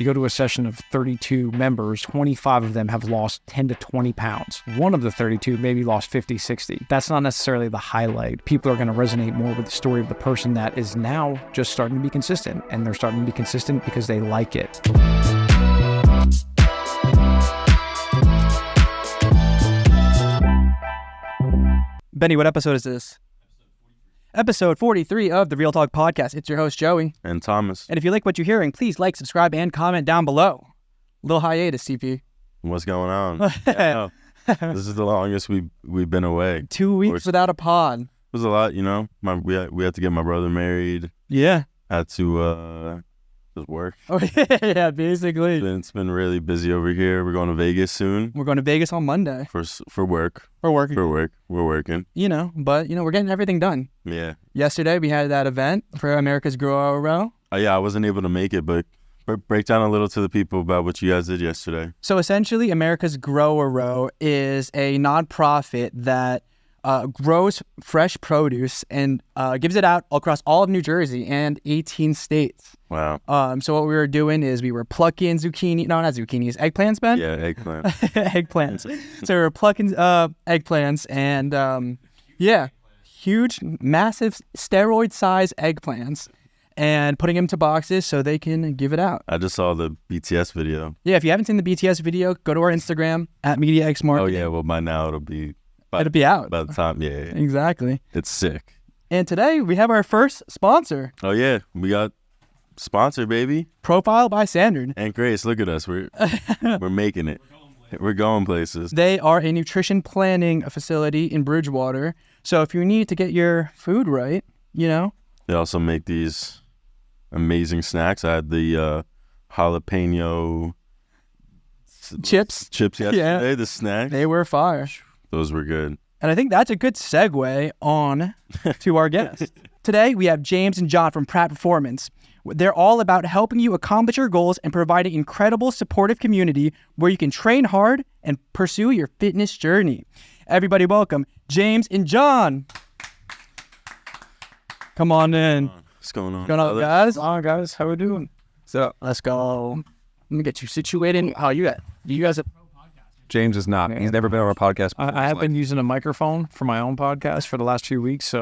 You go to a session of 32 members, 25 of them have lost 10 to 20 pounds. One of the 32 maybe lost 50, 60. That's not necessarily the highlight. People are going to resonate more with the story of the person that is now just starting to be consistent. And they're starting to be consistent because they like it. Benny, what episode is this? Episode 43 of the Real Talk Podcast. It's your host, Joey. And Thomas. And if you like what you're hearing, please like, subscribe, and comment down below. Little hiatus, CP. What's going on? Yeah, no, this is the longest we've been away. 2 weeks without a pod. It was a lot, you know. We had to get my brother married. Yeah. Had to just work. Oh, yeah, basically. It's been really busy over here. We're going to Vegas soon. We're going to Vegas on Monday. For work. For work. We're working. But we're getting everything done. Yeah. Yesterday, we had that event for America's Grow Row. Yeah, I wasn't able to make it, but break down a little to the people about what you guys did yesterday. So essentially, America's Grow Row is a nonprofit that grows fresh produce and gives it out across all of New Jersey and 18 states. Wow. So what we were doing is we were plucking zucchini. No, not zucchinis. Eggplants, Ben? Yeah, eggplants. Eggplants. So we were plucking eggplants and, huge, massive steroid-sized eggplants and putting them to boxes so they can give it out. I just saw the BTS video. Yeah, if you haven't seen the BTS video, go to our Instagram, @MediaXMarketing. Oh, yeah. Well, by now it'll be out. By the time, yeah. Exactly. It's sick. And today we have our first sponsor. Oh, yeah. We got sponsor, baby. Profile by Sandard. And Grace, look at us. We're making it. We're going places. They are a nutrition planning facility in Bridgewater. So if you need to get your food right, They also make these amazing snacks. I had the jalapeno chips yesterday, Yeah. the snack. They were fire. Those were good. And I think that's a good segue on to our guest. Today, we have James and John from Pratt Performance. They're all about helping you accomplish your goals and providing incredible supportive community where you can train hard and pursue your fitness journey. Everybody welcome James and John. Come on in. What's going on? What's going on, guys? Guys, how we doing? So let's go. Let me get you situated. Oh, you guys have... James is not. He's never been on our podcast before. I have been using a microphone for my own podcast for the last 2 weeks,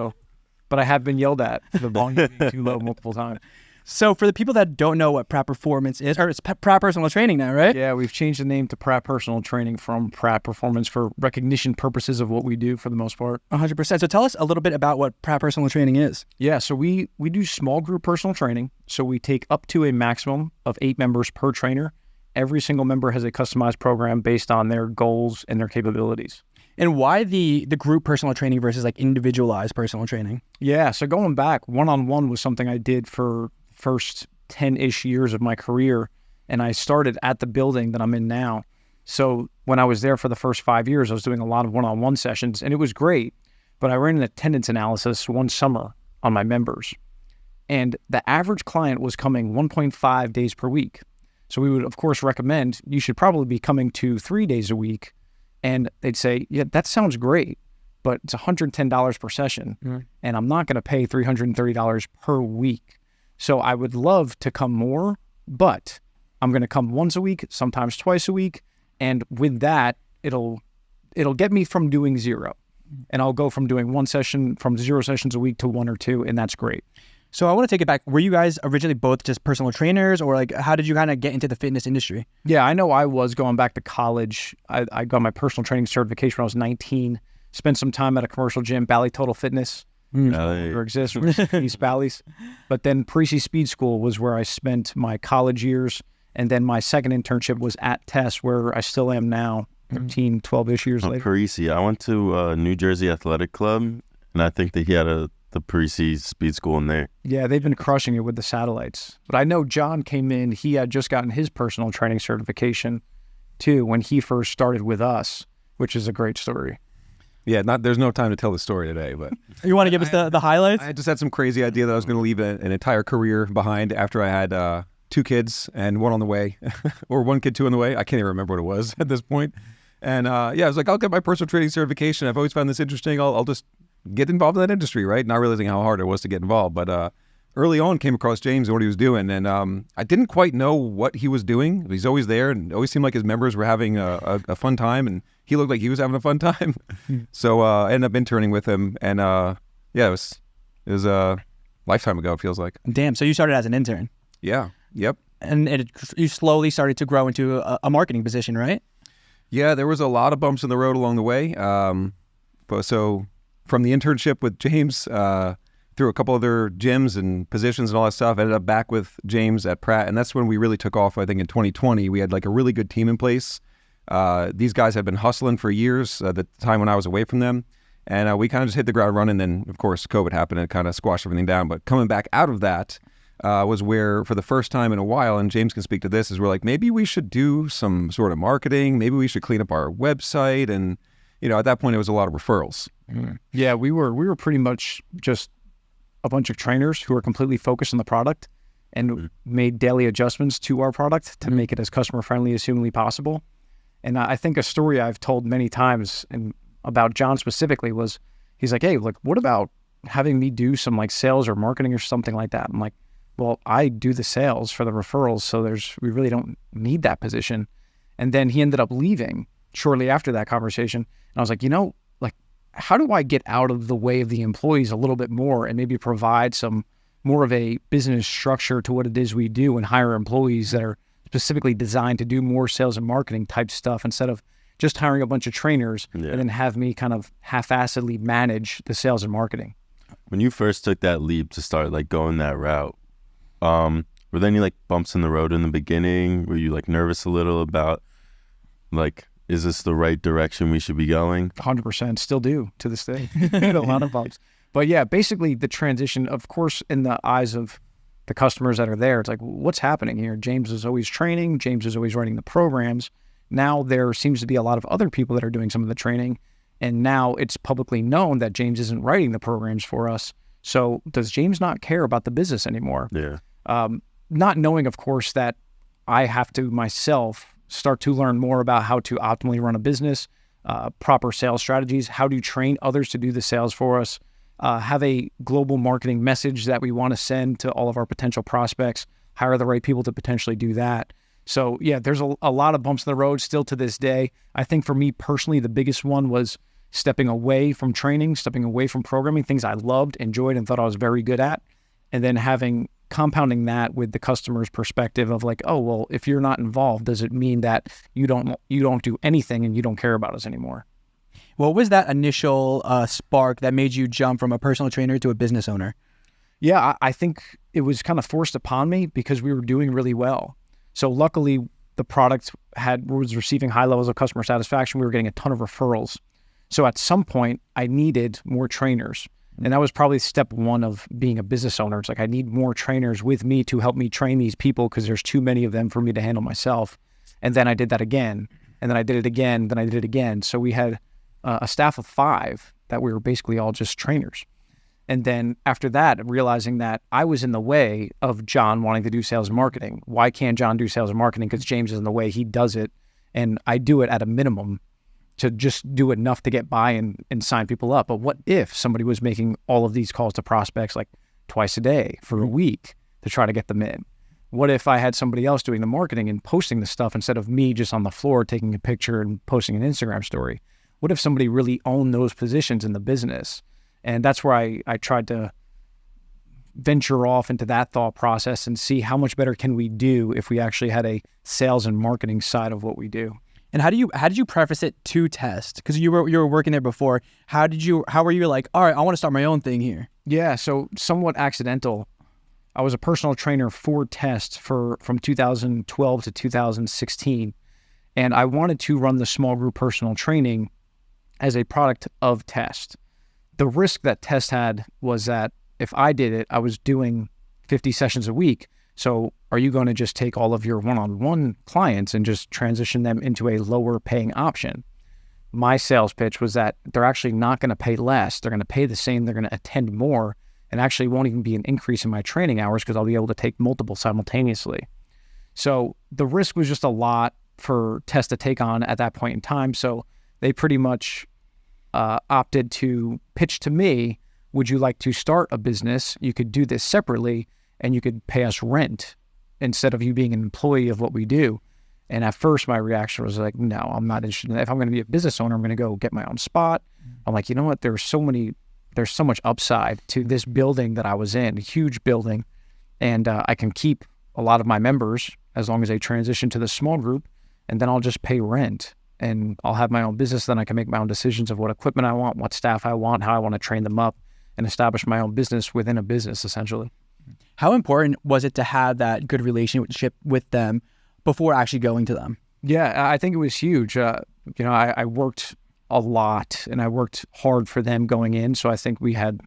but I have been yelled at for the volume being too low multiple times. So for the people that don't know what Pratt Performance is, or it's Pratt Personal Training now, right? Yeah, we've changed the name to Pratt Personal Training from Pratt Performance for recognition purposes of what we do for the most part. 100%. So tell us a little bit about what Pratt Personal Training is. Yeah, so we do small group personal training. So we take up to a maximum of 8 members per trainer. Every single member has a customized program based on their goals and their capabilities. And why the group personal training versus like individualized personal training? Yeah, so going back, one-on-one was something I did for first 10-ish years of my career, and I started at the building that I'm in now. So when I was there for the first 5 years, I was doing a lot of one-on-one sessions, and it was great, but I ran an attendance analysis one summer on my members, and the average client was coming 1.5 days per week. So we would, of course, recommend you should probably be coming to 3 days a week, and they'd say, yeah, that sounds great, but it's $110 per session, and I'm not going to pay $330 per week. So I would love to come more, but I'm going to come once a week, sometimes twice a week. And with that, it'll get me from doing 0. And I'll go from doing 1 session, from 0 sessions a week to 1 or 2. And that's great. So I want to take it back. Were you guys originally both just personal trainers, or like how did you kind of get into the fitness industry? Yeah, I know I was going back to college. I got my personal training certification when I was 19, spent some time at a commercial gym, Bally Total Fitness. Never exists, East Bally's. But then Parisi Speed School was where I spent my college years. And then my second internship was at Tess, where I still am now, 13, 12-ish years later. Parisi. I went to New Jersey Athletic Club, and I think that he had the Parisi Speed School in there. Yeah, they've been crushing it with the satellites. But I know John came in, he had just gotten his personal training certification, too, when he first started with us, which is a great story. Yeah, there's no time to tell the story today, but... You want to give us the highlights? I just had some crazy idea that I was going to leave an entire career behind after I had 2 kids and 1 on the way, or 1 kid, 2 on the way. I can't even remember what it was at this point. And I was like, I'll get my personal training certification. I've always found this interesting. I'll just get involved in that industry, right? Not realizing how hard it was to get involved. But early on came across James and what he was doing, and I didn't quite know what he was doing. He's always there, and it always seemed like his members were having a fun time, and he looked like he was having a fun time. So I ended up interning with him, and yeah, it was a lifetime ago, it feels like. Damn, so you started as an intern. Yeah, yep. And you slowly started to grow into a marketing position, right? Yeah, there was a lot of bumps in the road along the way. But so from the internship with James, through a couple other gyms and positions and all that stuff, I ended up back with James at Pratt. And that's when we really took off, I think, in 2020. We had like a really good team in place. These guys had been hustling for years at the time when I was away from them. And we kind of just hit the ground running. Then, of course, COVID happened and it kind of squashed everything down. But coming back out of that was where, for the first time in a while, and James can speak to this, is we're like, maybe we should do some sort of marketing. Maybe we should clean up our website. And, you know, at that point, it was a lot of referrals. Yeah, we were pretty much just a bunch of trainers who were completely focused on the product and made daily adjustments to our product to make it as customer friendly as humanly possible. And I think a story I've told many times and about John specifically was, he's like, hey, look, what about having me do some like sales or marketing or something like that? I'm like, well, I do the sales for the referrals, so we really don't need that position. And then he ended up leaving shortly after that conversation. And I was like, you know, like, how do I get out of the way of the employees a little bit more and maybe provide some more of a business structure to what it is we do and hire employees that are specifically designed to do more sales and marketing type stuff instead of just hiring a bunch of trainers and then have me kind of half-assedly manage the sales and marketing. When you first took that leap to start like going that route, were there any like bumps in the road in the beginning? Were you like nervous a little about like, is this the right direction we should be going? 100%, still do to this day. A lot of bumps. But yeah, basically the transition, of course, in the eyes of the customers that are there, it's like, what's happening here? James is always training. James is always running the programs. Now there seems to be a lot of other people that are doing some of the training. And now it's publicly known that James isn't writing the programs for us. So does James not care about the business anymore? Yeah. Not knowing, of course, that I have to myself start to learn more about how to optimally run a business, proper sales strategies, how to train others to do the sales for us, have a global marketing message that we want to send to all of our potential prospects, hire the right people to potentially do that. So yeah, there's a lot of bumps in the road still to this day. I think for me personally, the biggest one was stepping away from training, stepping away from programming, things I loved, enjoyed, and thought I was very good at, and then compounding that with the customer's perspective of like, oh, well, if you're not involved, does it mean that you don't do anything and you don't care about us anymore? What was that initial spark that made you jump from a personal trainer to a business owner? Yeah, I think it was kind of forced upon me because we were doing really well. So luckily, the product was receiving high levels of customer satisfaction. We were getting a ton of referrals. So at some point, I needed more trainers. And that was probably step one of being a business owner. It's like, I need more trainers with me to help me train these people because there's too many of them for me to handle myself. And then I did that again. And then I did it again. Then I did it again. So we had a staff of 5 that we were basically all just trainers. And then after that, realizing that I was in the way of John wanting to do sales and marketing. Why can't John do sales and marketing? Because James is in the way. He does it. And I do it at a minimum to just do enough to get by and sign people up. But what if somebody was making all of these calls to prospects like twice a day for a week to try to get them in? What if I had somebody else doing the marketing and posting the stuff instead of me just on the floor taking a picture and posting an Instagram story? What if somebody really owned those positions in the business? And that's where I tried to venture off into that thought process and see how much better can we do if we actually had a sales and marketing side of what we do. And how did you preface it to test? Because you were working there before. How were you like, all right, I want to start my own thing here? Yeah, so somewhat accidental. I was a personal trainer for Test from 2012 to 2016. And I wanted to run the small group personal training as a product of Test. The risk that Test had was that if I did it, I was doing 50 sessions a week. So are you going to just take all of your one-on-one clients and just transition them into a lower paying option? My sales pitch was that they're actually not going to pay less. They're going to pay the same. They're going to attend more, and actually won't even be an increase in my training hours because I'll be able to take multiple simultaneously. So the risk was just a lot for Test to take on at that point in time. So they pretty much opted to pitch to me would you like to start a business? You could do this separately and you could pay us rent instead of you being an employee of what we do. And at first my reaction was like, no, I'm not interested in that. If I'm going to be a business owner, I'm going to go get my own spot. I'm like, you know what? There's so much upside to this building that I was in, a huge building. And I can keep a lot of my members as long as they transition to the small group, and then I'll just pay rent and I'll have my own business. Then I can make my own decisions of what equipment I want, what staff I want, how I want to train them up, and establish my own business within a business, essentially. How important was it to have that good relationship with them before actually going to them? Yeah, I think it was huge. I worked a lot and I worked hard for them going in. So I think we had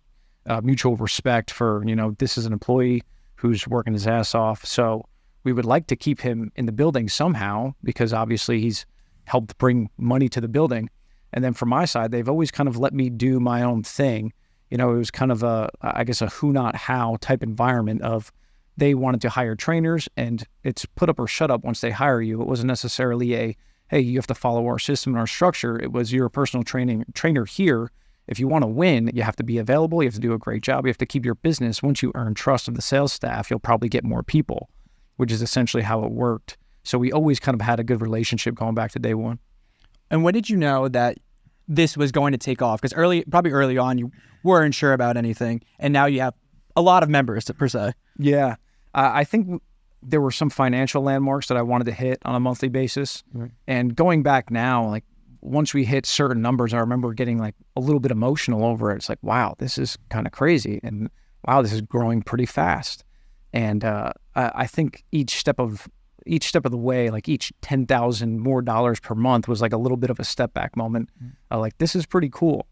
mutual respect for, this is an employee who's working his ass off. So we would like to keep him in the building somehow because obviously he's helped bring money to the building. And then from my side, they've always kind of let me do my own thing. It was kind of a who not how type environment of they wanted to hire trainers and it's put up or shut up once they hire you. It wasn't necessarily hey, you have to follow our system and our structure. It was you're a personal trainer here. If you want to win, you have to be available. You have to do a great job. You have to keep your business. Once you earn trust of the sales staff, you'll probably get more people, which is essentially how it worked. So we always kind of had a good relationship going back to day one. And when did you know that this was going to take off? Because probably early on, you weren't sure about anything. And now you have a lot of members per se. Yeah. I think there were some financial landmarks that I wanted to hit on a monthly basis. Right. And going back now, like once we hit certain numbers, I remember getting like a little bit emotional over it. It's like, wow, this is kind of crazy. And wow, this is growing pretty fast. And I think each step of the way, like each $10,000 more dollars per month was like a little bit of a step back moment. Like, this is pretty cool.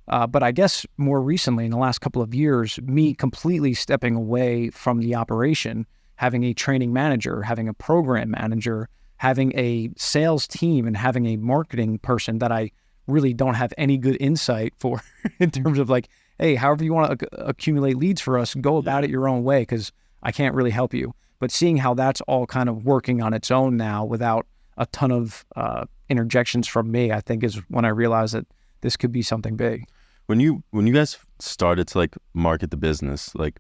But I guess more recently, in the last couple of years, me completely stepping away from the operation, having a training manager, having a program manager, having a sales team, and having a marketing person that I really don't have any good insight for in terms of like, hey, however you want to accumulate leads for us, go about it your own way because I can't really help you. But seeing how that's all kind of working on its own now without a ton of interjections from me, I think is when I realized that this could be something big. When you guys started to like market the business, like,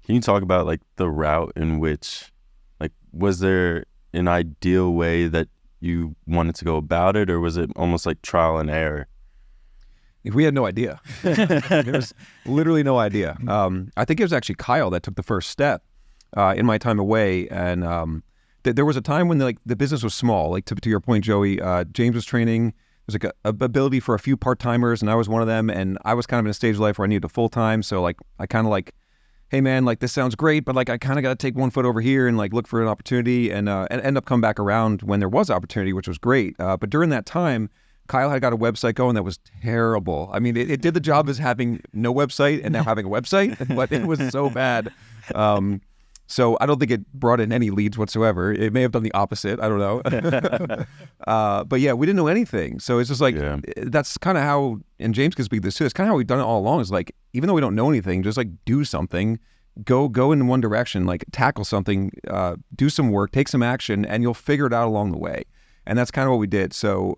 can you talk about like the route in which, like, was there an ideal way that you wanted to go about it, or was it almost like trial and error? We had no idea. There was literally no idea. I think it was actually Kyle that took the first step in my time away, and there was a time when the business was small. Like to your point, Joey, James was training. There's like a ability for a few part-timers, and I was one of them, and I was kind of in a stage of life where I needed a full-time, so like I kind of like, hey man, like this sounds great, but like I kind of got to take one foot over here and like look for an opportunity and end up coming back around when there was opportunity, which was great. But during that time, Kyle had got a website going that was terrible. I mean, it did the job as having no website and now having a website, but it was so bad. So I don't think it brought in any leads whatsoever. It may have done the opposite. I don't know. But yeah, we didn't know anything. So it's just like, that's kind of how, and James can speak this too, it's kind of how we've done it all along, is like, even though we don't know anything, just like do something, go in one direction, like tackle something, do some work, take some action, and you'll figure it out along the way. And that's kind of what we did. So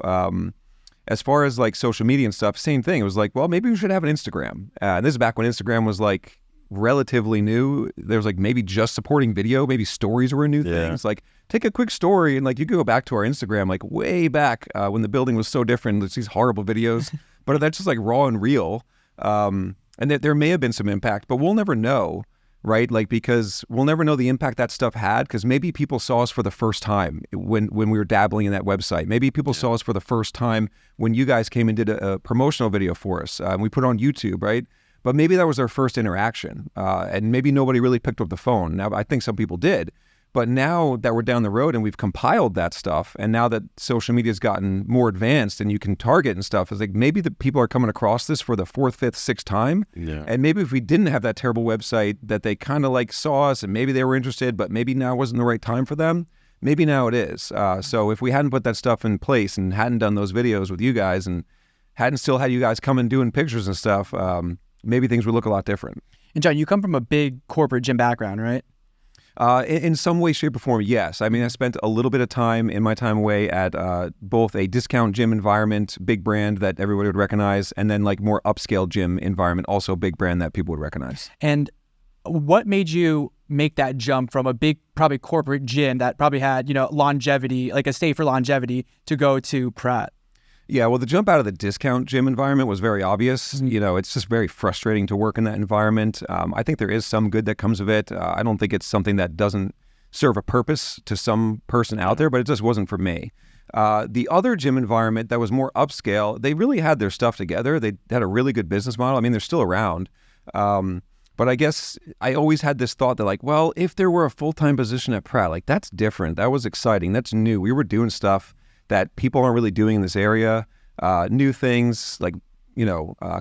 as far as like social media and stuff, same thing. It was like, well, maybe we should have an Instagram. And this is back when Instagram was like relatively new. There was like maybe just supporting video, maybe stories were new things. Like take a quick story and like you could go back to our Instagram like way back when the building was so different. There's these horrible videos, but that's just like raw and real. And there may have been some impact, but we'll never know, right? Like, because we'll never know the impact that stuff had, because maybe people saw us for the first time when we were dabbling in that website. Maybe people saw us for the first time when you guys came and did a promotional video for us. And we put it on YouTube, right? But maybe that was our first interaction, and maybe nobody really picked up the phone. Now, I think some people did, but now that we're down the road and we've compiled that stuff, and now that social media has gotten more advanced and you can target and stuff, it's like maybe the people are coming across this for the 4th, 5th, 6th time. Yeah. And maybe if we didn't have that terrible website, that they kind of like saw us and maybe they were interested, but maybe now wasn't the right time for them. Maybe now it is. So if we hadn't put that stuff in place and hadn't done those videos with you guys and hadn't still had you guys come and doing pictures and stuff, maybe things would look a lot different. And John, you come from a big corporate gym background, right? In some way, shape, or form, yes. I mean, I spent a little bit of time in my time away at both a discount gym environment, big brand that everybody would recognize, and then like more upscale gym environment, also big brand that people would recognize. And what made you make that jump from a big, probably corporate gym that probably had, longevity, like a stay for longevity, to go to Pratt? Yeah, well, the jump out of the discount gym environment was very obvious. It's just very frustrating to work in that environment. I think there is some good that comes of it. I don't think it's something that doesn't serve a purpose to some person out there, but it just wasn't for me. The other gym environment that was more upscale, they really had their stuff together. They had a really good business model. I mean, they're still around. But I guess I always had this thought that like, well, if there were a full-time position at Pratt, like that's different. That was exciting. That's new. We were doing stuff that people aren't really doing in this area, new things like,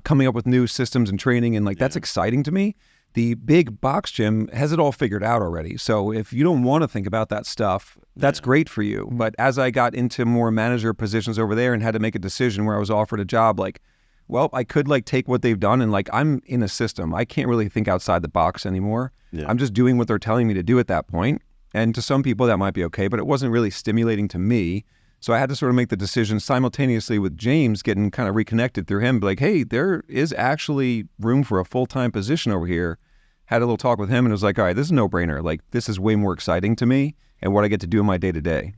coming up with new systems and training. And like, that's exciting to me. The big box gym has it all figured out already. So if you don't want to think about that stuff, that's great for you. But as I got into more manager positions over there and had to make a decision where I was offered a job, like, well, I could like take what they've done and like, I'm in a system. I can't really think outside the box anymore. Yeah. I'm just doing what they're telling me to do at that point. And to some people that might be okay, but it wasn't really stimulating to me. So I had to sort of make the decision simultaneously with James, getting kind of reconnected through him, like, hey, there is actually room for a full-time position over here. Had a little talk with him and was like, all right, this is a no-brainer. Like, this is way more exciting to me and what I get to do in my day-to-day.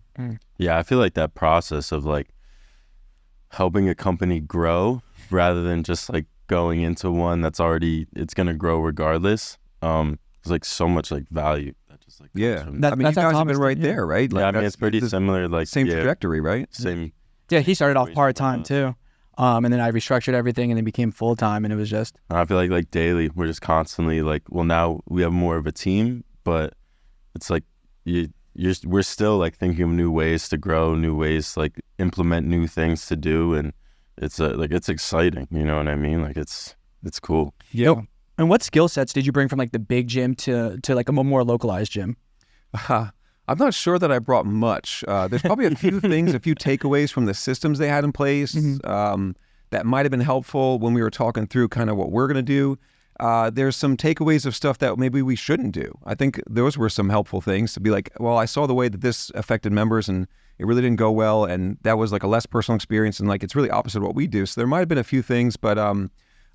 Yeah, I feel like that process of like helping a company grow rather than just like going into one that's already, it's going to grow regardless. There's like so much like value. Just like yeah, I mean, you guys have been right there, right? Like, yeah, I mean, it's pretty similar. Like same trajectory, right? Same. Yeah, he started off part-time too. And then I restructured everything and then became full-time, and it was just... I feel like daily, we're just constantly like, well, now we have more of a team, but it's like we're still like thinking of new ways to grow, new ways to like implement new things to do, and it's like it's exciting. You know what I mean? Like it's cool. Yeah. And what skill sets did you bring from like the big gym to like a more localized gym? I'm not sure that I brought much. There's probably a few things, a few takeaways from the systems they had in place that might have been helpful when we were talking through kind of what we're going to do. There's some takeaways of stuff that maybe we shouldn't do. I think those were some helpful things to be like, well, I saw the way that this affected members and it really didn't go well. And that was like a less personal experience. And like, it's really opposite of what we do. So there might have been a few things, but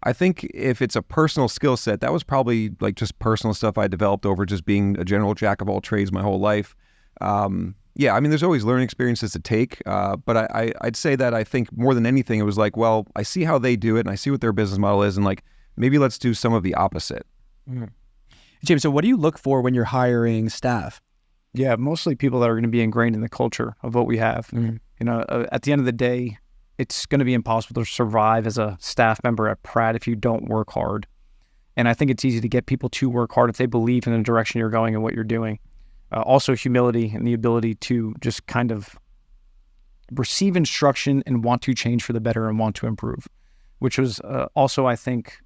I think if it's a personal skill set, that was probably like just personal stuff I developed over just being a general jack of all trades my whole life. Yeah, I mean, there's always learning experiences to take, but I'd say that I think more than anything, it was like, well, I see how they do it and I see what their business model is, and like, maybe let's do some of the opposite. James, so what do you look for when you're hiring staff? Yeah, mostly people that are going to be ingrained in the culture of what we have. At the end of the day, it's going to be impossible to survive as a staff member at Pratt if you don't work hard. And I think it's easy to get people to work hard if they believe in the direction you're going and what you're doing. Also humility and the ability to just kind of receive instruction and want to change for the better and want to improve, which was also, I think,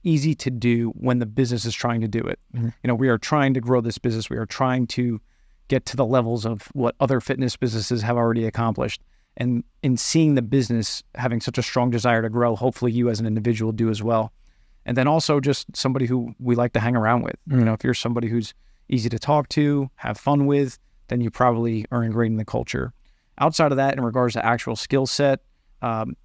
easy to do when the business is trying to do it. We are trying to grow this business. We are trying to get to the levels of what other fitness businesses have already accomplished. And in seeing the business having such a strong desire to grow, hopefully you as an individual do as well. And then also just somebody who we like to hang around with. If you're somebody who's easy to talk to, have fun with, then you probably are ingrained in the culture. Outside of that, in regards to actual skill set,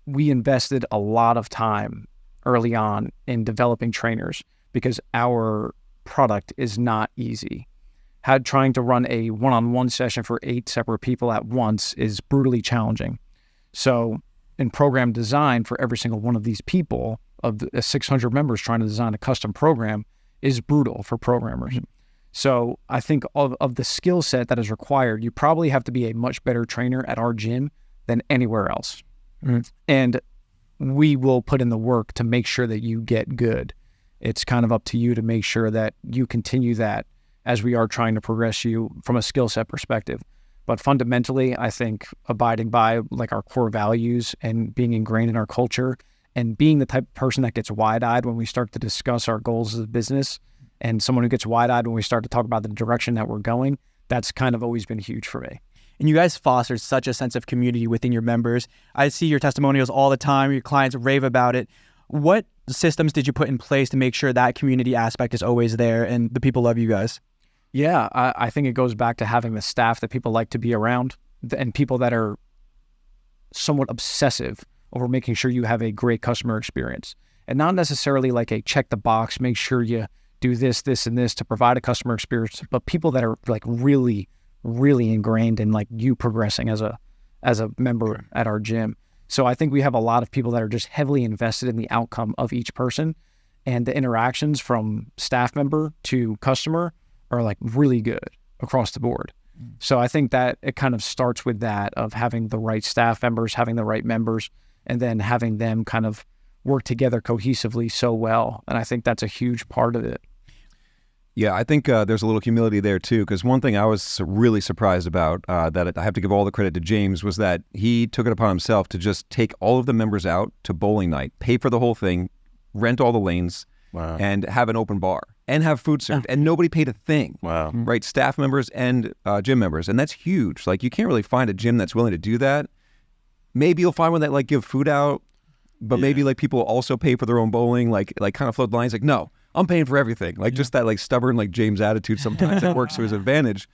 we invested a lot of time early on in developing trainers because our product is not easy. Trying to run a one-on-one session for 8 separate people at once is brutally challenging. So in program design for every single one of these people, of the 600 members trying to design a custom program, is brutal for programmers. So I think of the skill set that is required, you probably have to be a much better trainer at our gym than anywhere else. And we will put in the work to make sure that you get good. It's kind of up to you to make sure that you continue that as we are trying to progress you from a skill set perspective. But fundamentally, I think abiding by like our core values and being ingrained in our culture and being the type of person that gets wide-eyed when we start to discuss our goals as a business, and someone who gets wide-eyed when we start to talk about the direction that we're going, that's kind of always been huge for me. And you guys foster such a sense of community within your members. I see your testimonials all the time. Your clients rave about it. What systems did you put in place to make sure that community aspect is always there and the people love you guys? Yeah, I think it goes back to having the staff that people like to be around and people that are somewhat obsessive over making sure you have a great customer experience, and not necessarily like a check the box, make sure you do this, this, and this to provide a customer experience, but people that are like really, really ingrained in like you progressing as a member at our gym. So I think we have a lot of people that are just heavily invested in the outcome of each person, and the interactions from staff member to customer are like really good across the board. So I think that it kind of starts with that of having the right staff members, having the right members, and then having them kind of work together cohesively so well. And I think that's a huge part of it. Yeah, I think there's a little humility there too, because one thing I was really surprised about, that I have to give all the credit to James, was that he took it upon himself to just take all of the members out to bowling night, pay for the whole thing, rent all the lanes, Wow. and have an open bar and have food served, and nobody paid a thing. Wow. Right? Staff members and gym members, and that's huge. Like, you can't really find a gym that's willing to do that. Maybe you'll find one that like give food out, but maybe like people also pay for their own bowling, like kind of float the lines. Like, no, I'm paying for everything. Like just that like stubborn like James attitude sometimes that works to his advantage.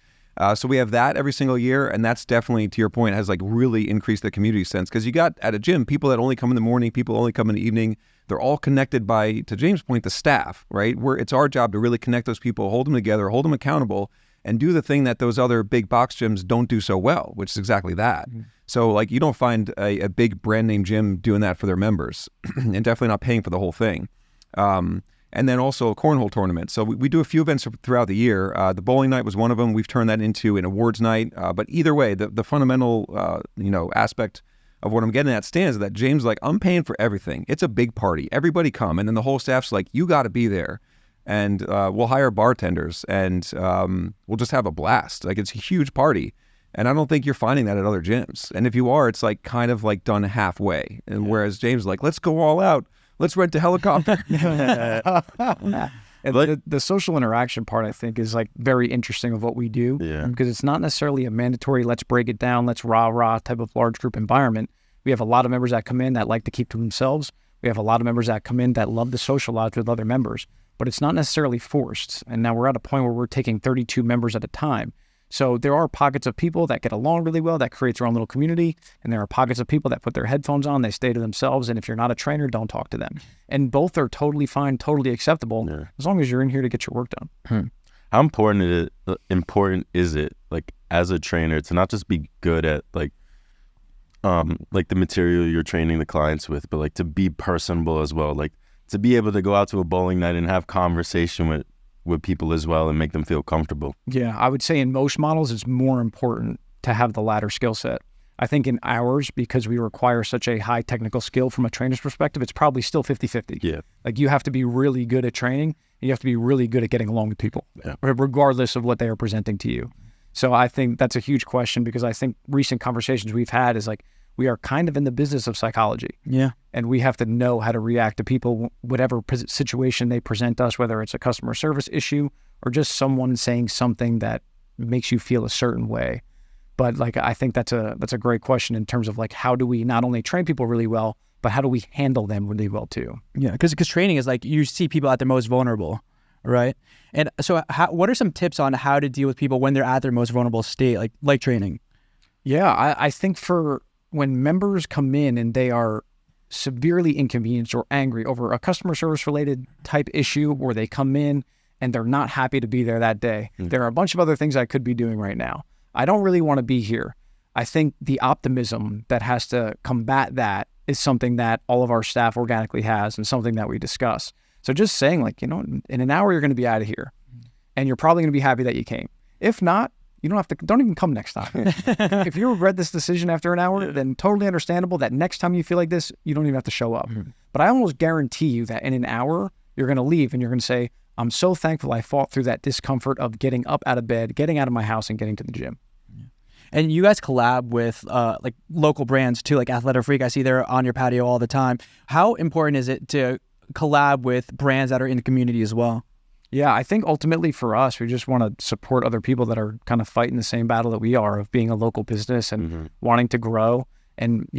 So we have that every single year, and that's definitely, to your point, has like really increased the community sense, because you got at a gym people that only come in the morning, people only come in the evening. They're all connected by, to James' point, the staff, right? It's our job to really connect those people, hold them together, hold them accountable, and do the thing that those other big box gyms don't do so well, which is exactly that. So like you don't find a big brand name gym doing that for their members and definitely not paying for the whole thing. And then also a cornhole tournament. So we do a few events throughout the year. The bowling night was one of them. We've turned that into an awards night. But either way, the fundamental aspect of what I'm getting at stands that James is like, I'm paying for everything. It's a big party. Everybody come. And then the whole staff's like, you got to be there. And we'll hire bartenders, and we'll just have a blast. Like, it's a huge party. And I don't think you're finding that at other gyms. And if you are, it's like kind of like done halfway. And whereas James is like, let's go all out. Let's rent a helicopter. And the social interaction part, I think, is like very interesting of what we do, because it's not necessarily a mandatory, let's break it down, let's rah type of large group environment. We have a lot of members that come in that like to keep to themselves. We have a lot of members that come in that love to socialize with other members, but it's not necessarily forced. And now we're at a point where we're taking 32 members at a time. So there are pockets of people that get along really well, that creates their own little community. And there are pockets of people that put their headphones on, they stay to themselves. And if you're not a trainer, don't talk to them. And both are totally fine, totally acceptable, as long as you're in here to get your work done. How important is it, like, as a trainer, to not just be good at like the material you're training the clients with, but like to be personable as well, like to be able to go out to a bowling night and have conversation with people as well and make them feel comfortable? Yeah, I would say in most models, it's more important to have the latter skill set. I think in ours, because we require such a high technical skill from a trainer's perspective, it's probably still 50-50. Yeah. Like, you have to be really good at training, and you have to be really good at getting along with people, regardless of what they are presenting to you. So I think that's a huge question, because I think recent conversations we've had is like, we are kind of in the business of psychology. Yeah. And we have to know how to react to people, whatever situation they present us, whether it's a customer service issue or just someone saying something that makes you feel a certain way. But like, I think that's a great question in terms of like, how do we not only train people really well, but how do we handle them really well too? Yeah, because training is like, you see people at their most vulnerable, right? And so what are some tips on how to deal with people when they're at their most vulnerable state, like training? Yeah, I think for when members come in and they are severely inconvenienced or angry over a customer service related type issue, or they come in and they're not happy to be there that day, there are a bunch of other things I could be doing right now. I don't really want to be here. I think the optimism that has to combat that is something that all of our staff organically has, and something that we discuss. So just saying, like, in an hour, you're going to be out of here, and you're probably going to be happy that you came. If not, you don't even come next time. If you regret this decision after an hour, then totally understandable that next time you feel like this, you don't even have to show up. But I almost guarantee you that in an hour, you're going to leave and you're going to say, I'm so thankful I fought through that discomfort of getting up out of bed, getting out of my house, and getting to the gym. And you guys collab with like local brands too, like Athletic Freak. I see they're on your patio all the time. How important is it to collab with brands that are in the community as well? Yeah, I think ultimately for us, we just want to support other people that are kind of fighting the same battle that we are, of being a local business and wanting to grow. And,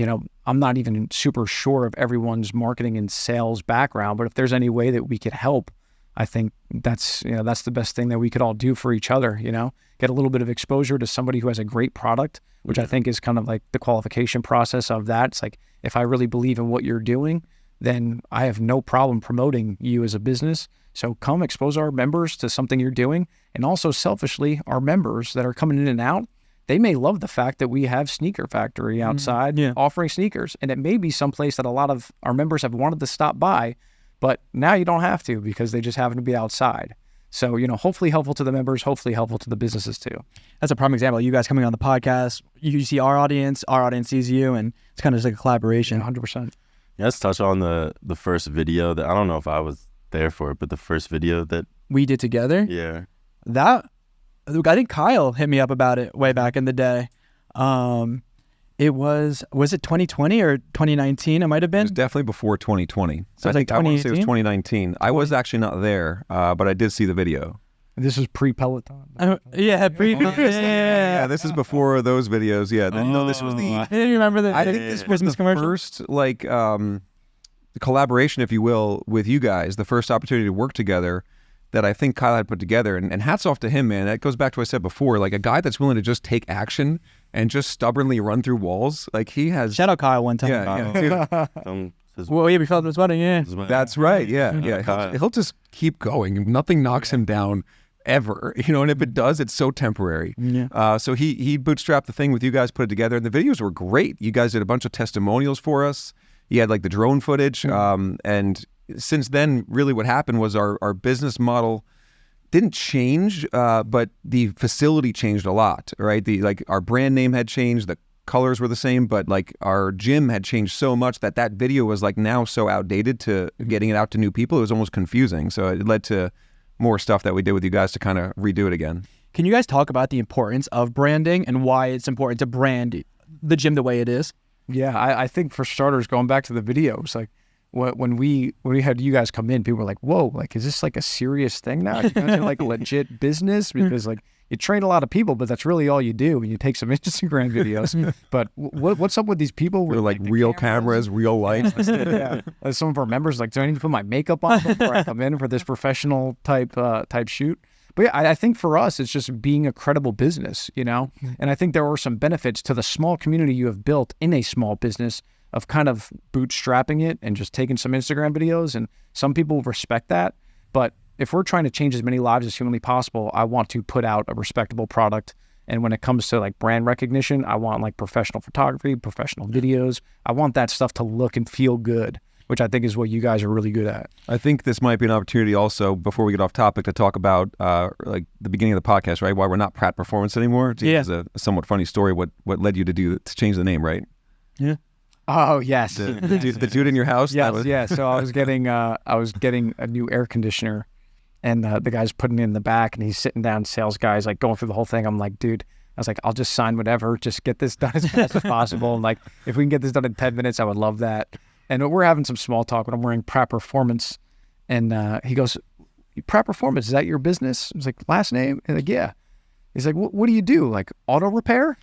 I'm not even super sure of everyone's marketing and sales background, but if there's any way that we could help I think that's the best thing that we could all do for each other, get a little bit of exposure to somebody who has a great product, which I think is kind of like the qualification process of that. It's like, if I really believe in what you're doing, then I have no problem promoting you as a business. So come expose our members to something you're doing. And also selfishly, our members that are coming in and out, they may love the fact that we have Sneaker Factory outside offering sneakers. And it may be someplace that a lot of our members have wanted to stop by, but now you don't have to because they just happen to be outside. So, hopefully helpful to the members, hopefully helpful to the businesses too. That's a prime example. You guys coming on the podcast, you see our audience sees you, and it's kind of just like a collaboration. 100%. Yeah, let's touch on the first video that, I don't know if I was there for it, but the first video that we did together. Yeah. I think Kyle hit me up about it way back in the day. It was it 2020 or 2019? It might have been. It was definitely before 2020. So I think I want to say it was 2018? 2019. I was actually not there, but I did see the video. This was pre-Peloton. Yeah, this is before those videos. Yeah, no, this was the. I didn't remember that. I think this was Christmas the commercial. first collaboration, if you will, with you guys. The first opportunity to work together that I think Kyle had put together, and hats off to him, man. That goes back to what I said before, like a guy that's willing to just take action and just stubbornly run through walls. Like he has. Shout out Kyle one time. Yeah. Well, yeah, we felt his wedding. Yeah, That's right. Yeah. He'll just keep going. Nothing knocks him down ever, and if it does, it's so temporary. Yeah. So he bootstrapped the thing with you guys, put it together, and the videos were great. You guys did a bunch of testimonials for us. You had like the drone footage, and since then, really what happened was our business model didn't change, but the facility changed a lot, right? Our brand name had changed, the colors were the same, but like our gym had changed so much that video was like now so outdated to getting it out to new people. It was almost confusing. So it led to more stuff that we did with you guys to kind of redo it again. Can you guys talk about the importance of branding and why it's important to brand the gym the way it is? Yeah, I think for starters, going back to the videos, like when we had you guys come in, people were like, "Whoa, like is this like a serious thing now? You guys are like legit business?" Because like you train a lot of people, but that's really all you do. And you take some Instagram videos. But what's up with these people? They're like real cameras, real lights. Yeah, some of our members like, "Do I need to put my makeup on before I come in for this professional type shoot?" But yeah, I think for us, it's just being a credible business, And I think there are some benefits to the small community you have built in a small business of kind of bootstrapping it and just taking some Instagram videos. And some people respect that. But if we're trying to change as many lives as humanly possible, I want to put out a respectable product. And when it comes to like brand recognition, I want like professional photography, professional videos. I want that stuff to look and feel good, which I think is what you guys are really good at. I think this might be an opportunity also, before we get off topic, to talk about like the beginning of the podcast, right? Why we're not Pratt Performance anymore. It's a somewhat funny story. What led you to change the name, right? Yeah. Oh yes, the dude in your house. Yes, yeah. So I was getting a new air conditioner, and the guy's putting it in the back, and he's sitting down. Sales guy's like going through the whole thing. I'm like, dude. I was like, I'll just sign whatever. Just get this done as fast as possible. And like, if we can get this done in 10 minutes, I would love that. And we're having some small talk when I'm wearing Pratt Performance. And he goes, Pratt Performance, is that your business? I was like, last name? And like, yeah. He's like, what do you do? Like auto repair?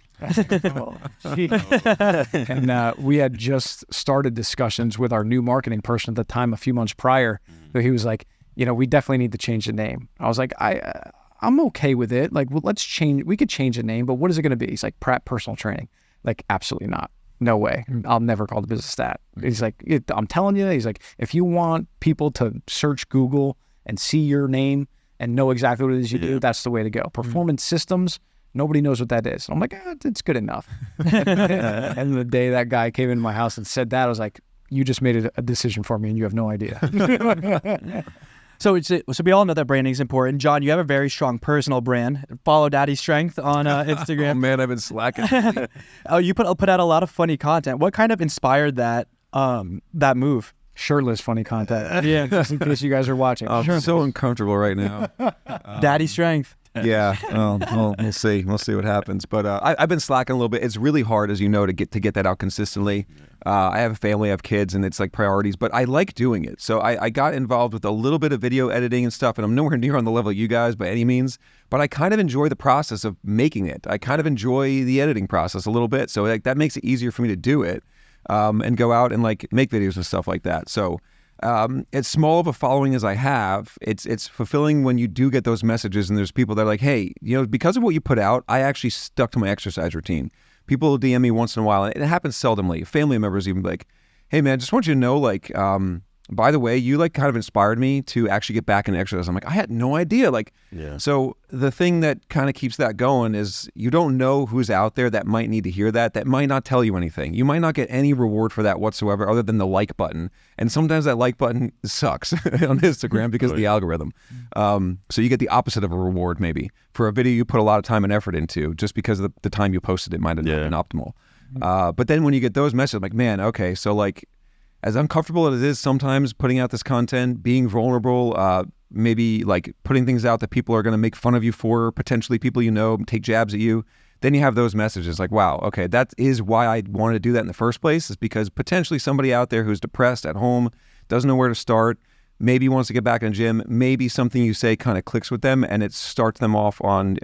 And we had just started discussions with our new marketing person at the time, a few months prior. So he was like, we definitely need to change the name. I was like, I'm okay with it. Like, well, we could change the name, but what is it going to be? He's like, Pratt Personal Training. Like, absolutely not. No way. I'll never call the business that. He's like, I'm telling you, he's like, if you want people to search Google and see your name and know exactly what it is you do, that's the way to go. Performance systems, nobody knows what that is. And I'm like, it's good enough. And the day that guy came into my house and said that, I was like, you just made a decision for me and you have no idea. So we all know that branding is important. John, you have a very strong personal brand. Follow Daddy Strength on Instagram. Oh man, I've been slacking. You put out a lot of funny content. What kind of inspired that move? Shirtless funny content. Yeah, just in case you guys are watching. I'm so uncomfortable right now. Daddy Strength. Yeah, well, we'll see. We'll see what happens. But I've been slacking a little bit. It's really hard, as you know, to get that out consistently. I have a family, I have kids, and it's like priorities. But I like doing it. So I got involved with a little bit of video editing and stuff. And I'm nowhere near on the level of you guys by any means. But I kind of enjoy the process of making it. I kind of enjoy the editing process a little bit. So like that makes it easier for me to do it and go out and like make videos and stuff like that. So as small of a following as I have, it's fulfilling when you do get those messages and there's people that are like, hey, because of what you put out, I actually stuck to my exercise routine. People will DM me once in a while, and it happens seldomly. Family members even be like, hey man, just want you to know, like, by the way, you like kind of inspired me to actually get back into exercise. I'm like, I had no idea. Like, so the thing that kind of keeps that going is you don't know who's out there that might need to hear that might not tell you anything. You might not get any reward for that whatsoever other than the like button. And sometimes that like button sucks on Instagram because of the algorithm. So you get the opposite of a reward maybe for a video you put a lot of time and effort into just because of the time you posted it might have not been optimal. But then when you get those messages, I'm like, man, okay, so like, as uncomfortable as it is sometimes putting out this content, being vulnerable, maybe like putting things out that people are going to make fun of you for, potentially people take jabs at you, then you have those messages like, wow, okay, that is why I wanted to do that in the first place, is because potentially somebody out there who's depressed at home, doesn't know where to start, maybe wants to get back in the gym, maybe something you say kind of clicks with them and it starts them off on,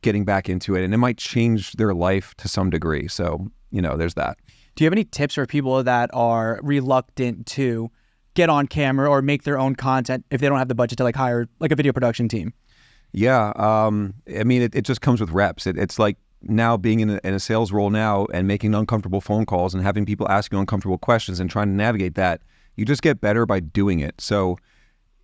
getting back into it, and it might change their life to some degree. So, there's that. Do you have any tips for people that are reluctant to get on camera or make their own content if they don't have the budget to like hire like a video production team? Yeah. I mean, it just comes with reps. It's like now being in a sales role now and making uncomfortable phone calls and having people ask you uncomfortable questions and trying to navigate that. You just get better by doing it. So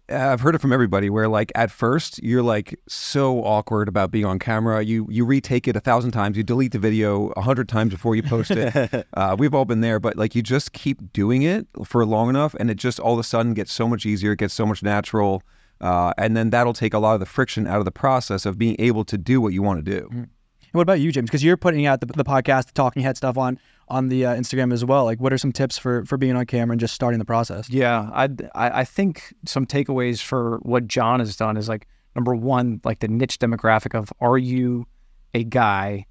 I've heard it from everybody where like at first you're like so awkward about being on camera. You retake it 1,000 times. You delete the video 100 times before you post it. We've all been there, but like you just keep doing it for long enough and it just all of a sudden gets so much easier. It gets so much natural. And then that'll take a lot of the friction out of the process of being able to do what you want to do. And what about you, James? Because you're putting out the podcast, the talking head stuff on the Instagram as well. Like, what are some tips for being on camera and just starting the process? Yeah, I think some takeaways for what John has done is like, number one, like the niche demographic of, are you a guy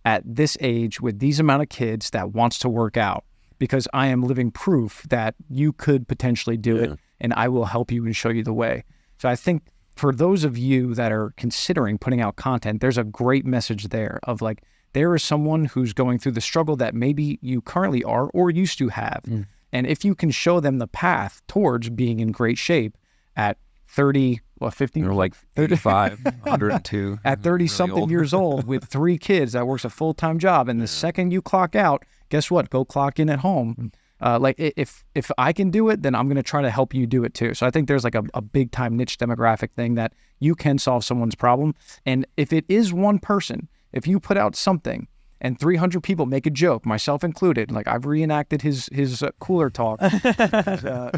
at this age with these amount of kids that wants to work out? Because I am living proof that you could potentially do it, and I will help you and show you the way. So I think for those of you that are considering putting out content, there's a great message there of like, there is someone who's going through the struggle that maybe you currently are or used to have. And if you can show them the path towards being in great shape at 30, 50? You're like 35, 102. At 30-something really years old with 3 kids that works a full-time job. And the second you clock out, guess what? Go clock in at home. Like if I can do it, then I'm going to try to help you do it too. So I think there's like a big time niche demographic thing that you can solve someone's problem. And if it is one person, if you put out something and 300 people make a joke, myself included, like I've reenacted his cooler talk,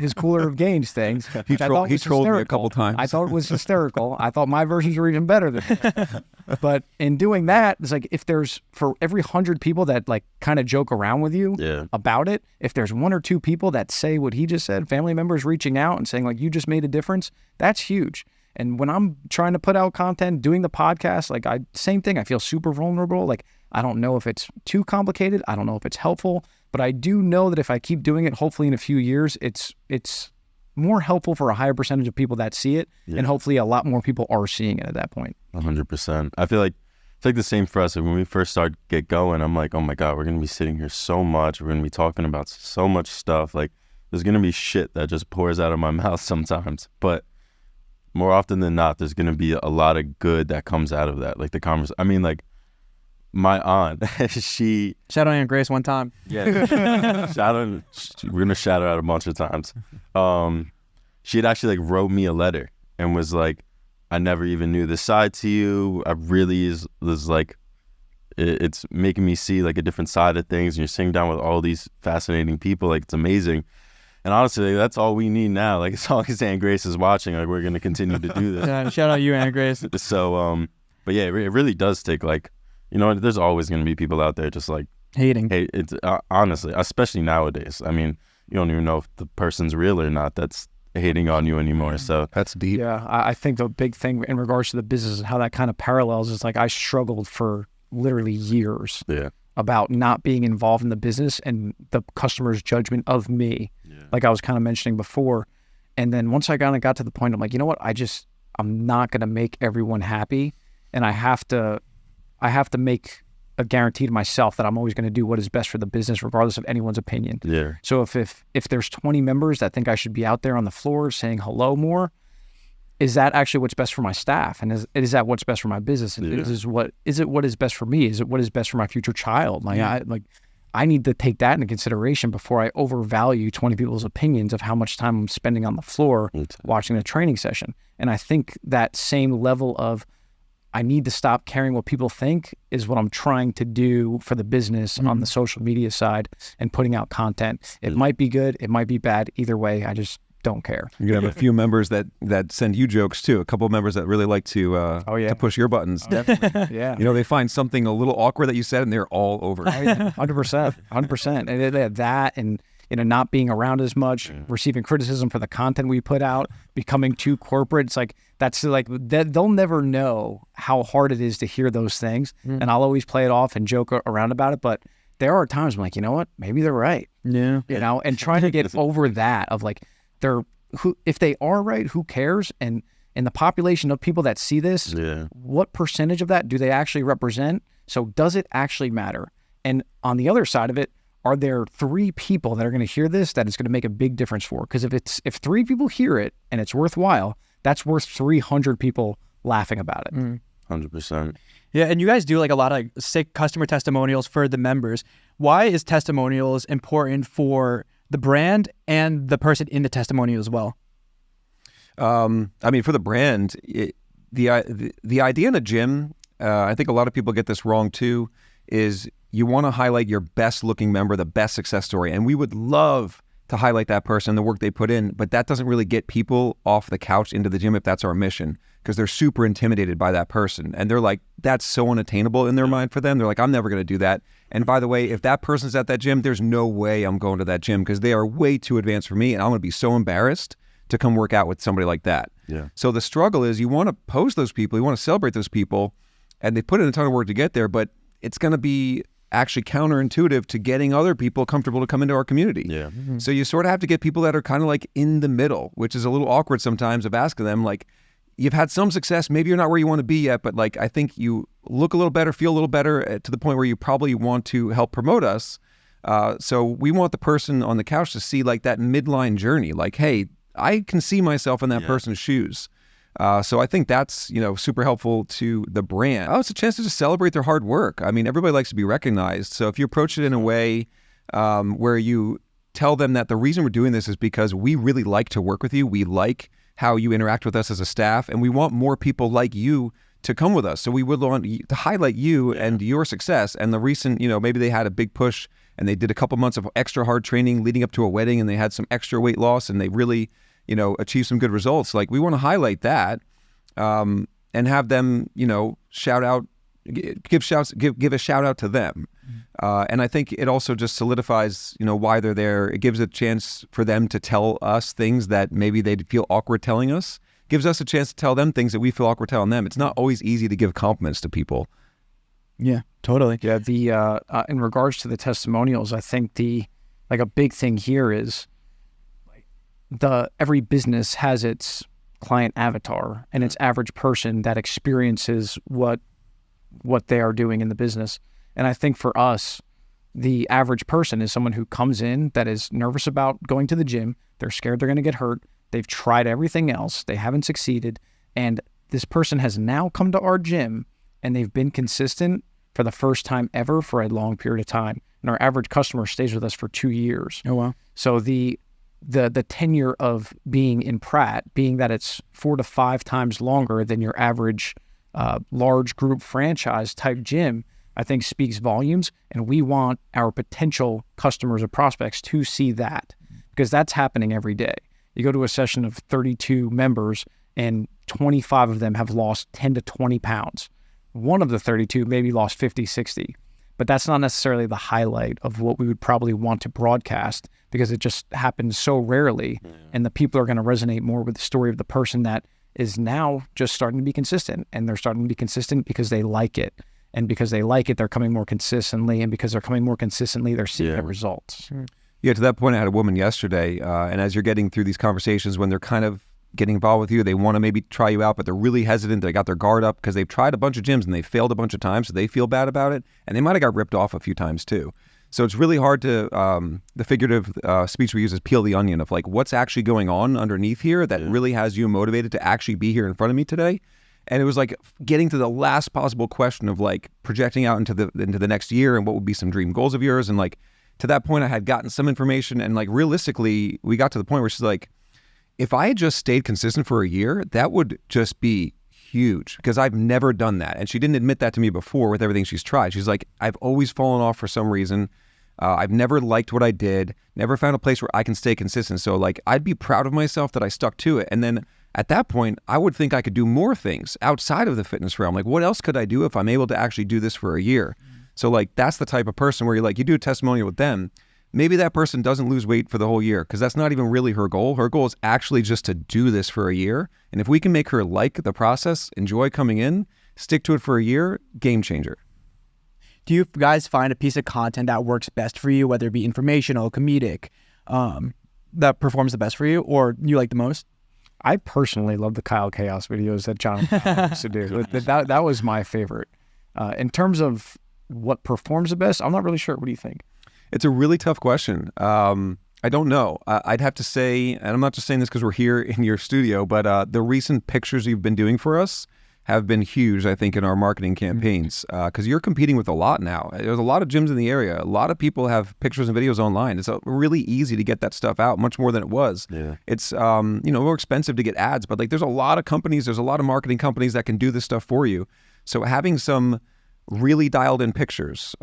his cooler of gains things. He trolled me a couple times. I thought it was hysterical. I thought my versions were even better than that. But in doing that, it's like if there's, for every 100 people that like kind of joke around with you about it, if there's 1 or 2 people that say what he just said, family members reaching out and saying like, you just made a difference, that's huge. And when I'm trying to put out content, doing the podcast, like same thing, I feel super vulnerable. Like, I don't know if it's too complicated. I don't know if it's helpful, but I do know that if I keep doing it, hopefully in a few years, it's more helpful for a higher percentage of people that see it. And hopefully a lot more people are seeing it at that point. 100%. I feel like it's like the same for us. Like when we first get going, I'm like, oh my God, we're going to be sitting here so much. We're going to be talking about so much stuff. Like there's going to be shit that just pours out of my mouth sometimes. But more often than not, there's going to be a lot of good that comes out of that. Like the conversation. I mean, like my aunt, she... Shout out Aunt Grace one time. Yeah. We're going to shout her out a bunch of times. She had actually like wrote me a letter and was like, I never even knew this side to you. I really was like, it's making me see like a different side of things. And you're sitting down with all these fascinating people. Like it's amazing. And honestly, like, that's all we need now. Like as long as Aunt Grace is watching, like we're going to continue to do this. Yeah, shout out you, Aunt Grace. So, but yeah, it really does take like, there's always going to be people out there just like hating. Hey, it's honestly, especially nowadays. I mean, you don't even know if the person's real or not that's hating on you anymore. So that's deep. Yeah, I think the big thing in regards to the business and how that kind of parallels is like I struggled for literally years about not being involved in the business and the customer's judgment of me, like I was kind of mentioning before. And then once I kind of got to the point, I'm like, you know what? I'm not going to make everyone happy, and I have to make a guarantee to myself that I'm always going to do what is best for the business, regardless of anyone's opinion. Yeah. So if there's 20 members that think I should be out there on the floor saying hello more, is that actually what's best for my staff? And is that what's best for my business? And is it what is best for me? Is it what is best for my future child? I need to take that into consideration before I overvalue 20 people's opinions of how much time I'm spending on the floor watching a training session. And I think that same level of I need to stop caring what people think is what I'm trying to do for the business on the social media side and putting out content. It might be good, it might be bad. Either way, I just don't care. You're gonna have a few members that send you jokes too. A couple of members that really like to to push your buttons. Definitely. Yeah. They find something a little awkward that you said, and they're all over it. 100%. And they have that, and not being around as much, receiving criticism for the content we put out, becoming too corporate. It's like they'll never know how hard it is to hear those things. And I'll always play it off and joke around about it, but there are times I'm like, you know what? Maybe they're right. Yeah. And trying to get over that of like, if they are right, who cares? And in the population of people that see this, what percentage of that do they actually represent? So does it actually matter? And on the other side of it, are there 3 people that are going to hear this that it's going to make a big difference for? Because if 3 people hear it and it's worthwhile, that's worth 300 people laughing about it. 100%. Yeah, and you guys do like a lot of sick customer testimonials for the members. Why is testimonials important for the brand and the person in the testimonial as well? For the brand, the idea in a gym, I think a lot of people get this wrong too, is you want to highlight your best looking member, the best success story. And we would love to highlight that person, the work they put in, but that doesn't really get people off the couch into the gym if that's our mission, because they're super intimidated by that person. And they're like, that's so unattainable in their mind for them. They're like, I'm never going to do that. And by the way, if that person's at that gym, there's no way I'm going to that gym because they are way too advanced for me. And I'm going to be so embarrassed to come work out with somebody like that. Yeah. So the struggle is you want to post those people, you want to celebrate those people, and they put in a ton of work to get there, but it's going to be actually counterintuitive to getting other people comfortable to come into our community. Yeah. So you sort of have to get people that are kind of like in the middle, which is a little awkward sometimes of asking them, like, you've had some success, maybe you're not where you want to be yet, but like, I think you look a little better, feel a little better to the point where you probably want to help promote us. So we want the person on the couch to see like that midline journey, like, hey, I can see myself in that person's shoes. So I think that's, super helpful to the brand. Oh, it's a chance to just celebrate their hard work. I mean, everybody likes to be recognized. So if you approach it in a way where you tell them that the reason we're doing this is because we really like to work with you. We like how you interact with us as a staff, and we want more people like you to come with us. So we would want to highlight you and your success. And the recent, maybe they had a big push and they did a couple months of extra hard training leading up to a wedding, and they had some extra weight loss, and they really achieve some good results. Like, we want to highlight that and have them, shout out, give a shout out to them. And I think it also just solidifies, why they're there. It gives a chance for them to tell us things that maybe they'd feel awkward telling us. Gives us a chance to tell them things that we feel awkward telling them. It's not always easy to give compliments to people. Yeah, totally. Yeah, in regards to the testimonials, I think a big thing here is every business has its client avatar and its average person that experiences what they are doing in the business. And I think for us, the average person is someone who comes in that is nervous about going to the gym. They're scared they're going to get hurt. They've tried everything else. They haven't succeeded. And this person has now come to our gym and they've been consistent for the first time ever for a long period of time. And our average customer stays with us for 2 years. Oh, wow. So the tenure of being in Pratt, being that it's 4 to 5 times longer than your average large group franchise type gym, I think speaks volumes. And we want our potential customers or prospects to see that, because that's happening every day. You go to a session of 32 members and 25 of them have lost 10 to 20 pounds. One of the 32 maybe lost 50, 60. But that's not necessarily the highlight of what we would probably want to broadcast, because it just happens so rarely. Yeah. And the people are going to resonate more with the story of the person that is now just starting to be consistent. And they're starting to be consistent because they like it. And because they like it, they're coming more consistently. And because they're coming more consistently, they're seeing the results. Yeah, to that point, I had a woman yesterday. And as you're getting through these conversations, when they're kind of, getting involved with you. They want to maybe try you out, but they're really hesitant. They got their guard up because they've tried a bunch of gyms and they failed a bunch of times, so they feel bad about it. And they might have got ripped off a few times too. So it's really hard to, the figurative speech we use is peel the onion of like what's actually going on underneath here that really has you motivated to actually be here in front of me today. And it was like getting to the last possible question of like projecting out into the next year and what would be some dream goals of yours. And like to that point, I had gotten some information, and like realistically, we got to the point where she's like, if I had just stayed consistent for a year, that would just be huge because I've never done that. And she didn't admit that to me before with everything she's tried. She's like, I've always fallen off for some reason. I've never liked what I did, never found a place where I can stay consistent. So like, I'd be proud of myself that I stuck to it. And then at that point, I would think I could do more things outside of the fitness realm. Like, what else could I do if I'm able to actually do this for a year? So like, that's the type of person where you're like, you do a testimonial with them. Maybe that person doesn't lose weight for the whole year because that's not even really her goal. Her goal is actually just to do this for a year. And if we can make her like the process, enjoy coming in, stick to it for a year, game changer. Do you guys find a piece of content that works best for you, whether it be informational, comedic, that performs the best for you or you like the most? I personally love the Kyle Chaos videos that John used to do. That was my favorite. In terms of what performs the best, I'm not really sure. What do you think? It's a really tough question. I don't know. I'd have to say, and I'm not just saying this because we're here in your studio, but the recent pictures you've been doing for us have been huge, I think, in our marketing campaigns because you're competing with a lot now. There's a lot of gyms in the area. A lot of people have pictures and videos online. It's really easy to get that stuff out, much more than it was. Yeah. It's more expensive to get ads, but like there's a lot of companies, there's a lot of marketing companies that can do this stuff for you. So having some really dialed in pictures,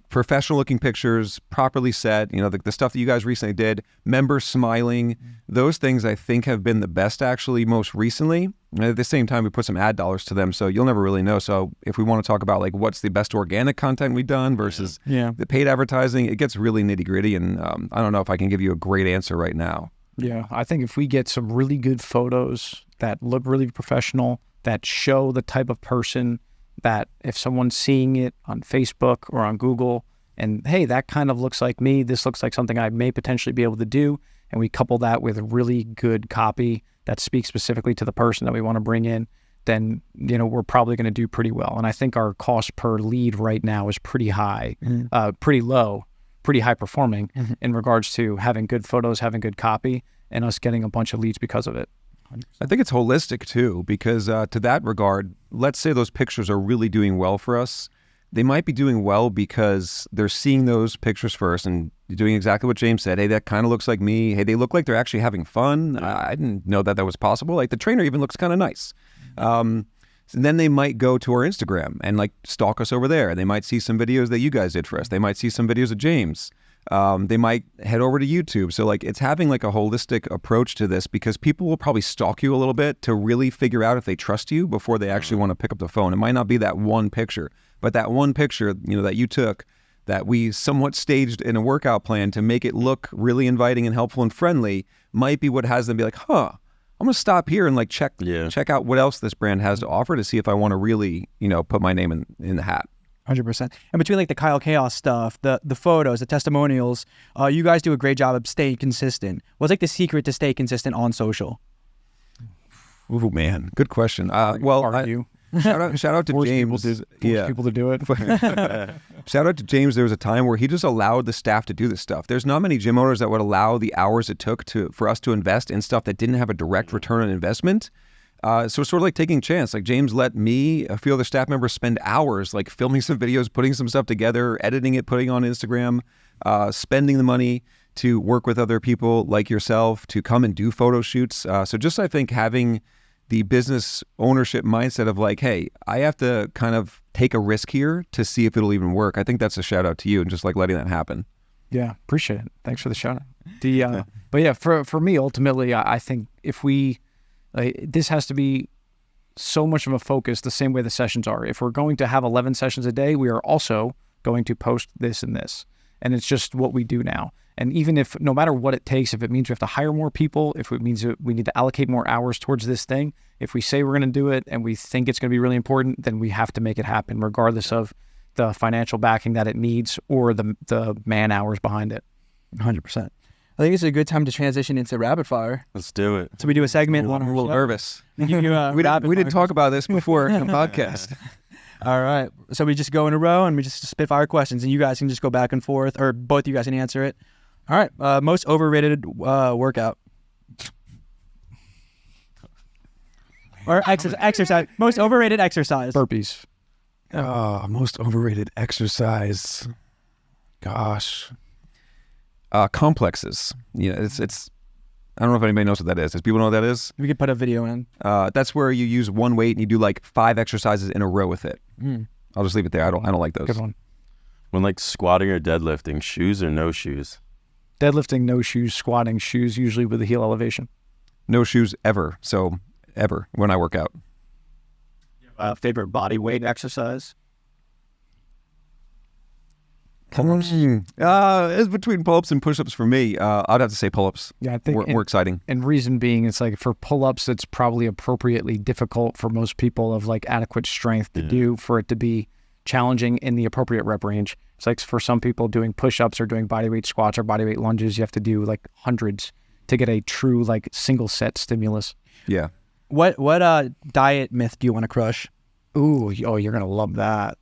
professional looking pictures, properly set, the stuff that you guys recently did, members smiling, those things I think have been the best actually most recently. And at the same time, we put some ad dollars to them, so you'll never really know. So if we want to talk about like what's the best organic content we've done versus the paid advertising, it gets really nitty gritty. And I don't know if I can give you a great answer right now. Yeah, I think if we get some really good photos that look really professional, that show the type of person that if someone's seeing it on Facebook or on Google and, hey, that kind of looks like me, this looks like something I may potentially be able to do, and we couple that with really good copy that speaks specifically to the person that we want to bring in, then, we're probably going to do pretty well. And I think our cost per lead right now is pretty high, pretty low, pretty high performing in regards to having good photos, having good copy, and us getting a bunch of leads because of it. I think it's holistic too, because to that regard, let's say those pictures are really doing well for us. They might be doing well because they're seeing those pictures first and doing exactly what James said. Hey, that kind of looks like me. Hey, they look like they're actually having fun. I didn't know that was possible. Like the trainer even looks kind of nice. And then they might go to our Instagram and like stalk us over there. They might see some videos that you guys did for us. They might see some videos of James. They might head over to YouTube. So like it's having like a holistic approach to this because people will probably stalk you a little bit to really figure out if they trust you before they actually want to pick up the phone. It might not be that one picture, but that one picture, that you took that we somewhat staged in a workout plan to make it look really inviting and helpful and friendly might be what has them be like, I'm going to stop here and like check out what else this brand has to offer to see if I want to really, put my name in the hat. 100%. And between like the Kyle Chaos stuff, the photos, the testimonials, you guys do a great job of staying consistent. What's like the secret to stay consistent on social? Oh man, good question. Shout out to James. People to do it. Shout out to James. There was a time where he just allowed the staff to do this stuff. There's not many gym owners that would allow the hours it took for us to invest in stuff that didn't have a direct return on investment. So it's sort of like taking a chance. Like James let me, a few other staff members spend hours like filming some videos, putting some stuff together, editing it, putting it on Instagram, spending the money to work with other people like yourself to come and do photo shoots. So just I think having the business ownership mindset of like, hey, I have to kind of take a risk here to see if it'll even work. I think that's a shout out to you and just like letting that happen. Yeah, appreciate it. Thanks for the shout out. But yeah, for me, ultimately, I think if we, this has to be so much of a focus the same way the sessions are. If we're going to have 11 sessions a day, we are also going to post this and this. And it's just what we do now. And even if, no matter what it takes, if it means we have to hire more people, if it means we need to allocate more hours towards this thing, if we say we're going to do it and we think it's going to be really important, then we have to make it happen regardless of the financial backing that it needs or the man hours behind it. 100%. I think it's a good time to transition into rapid fire. Let's do it. So we do a segment. I'm a little nervous. We We didn't talk about this before the podcast. All right. So we just go in a row and we just spit fire questions, and you guys can just go back and forth, or both of you guys can answer it. All right. Most overrated workout. Or exercise. Most overrated exercise. Burpees. Most overrated exercise. Gosh. Complexes. It's. I don't know if anybody knows what that is. Does people know what that is? We could put a video in. That's where you use one weight and you do like 5 exercises in a row with it. I'll just leave it there. I don't like those. Good one. When like squatting or deadlifting, shoes or no shoes? Deadlifting, no shoes. Squatting, shoes, usually with a heel elevation. No shoes ever. So ever when I work out. Favorite body weight exercise? It's between pull-ups and push-ups for me. I'd have to say pull-ups. Yeah, I think more exciting. And reason being, it's like for pull-ups, it's probably appropriately difficult for most people of like adequate strength to do for it to be challenging in the appropriate rep range. It's like for some people doing push-ups or doing bodyweight squats or bodyweight lunges, you have to do like hundreds to get a true like single set stimulus. Yeah. What diet myth do you want to crush? Ooh, you're gonna love that.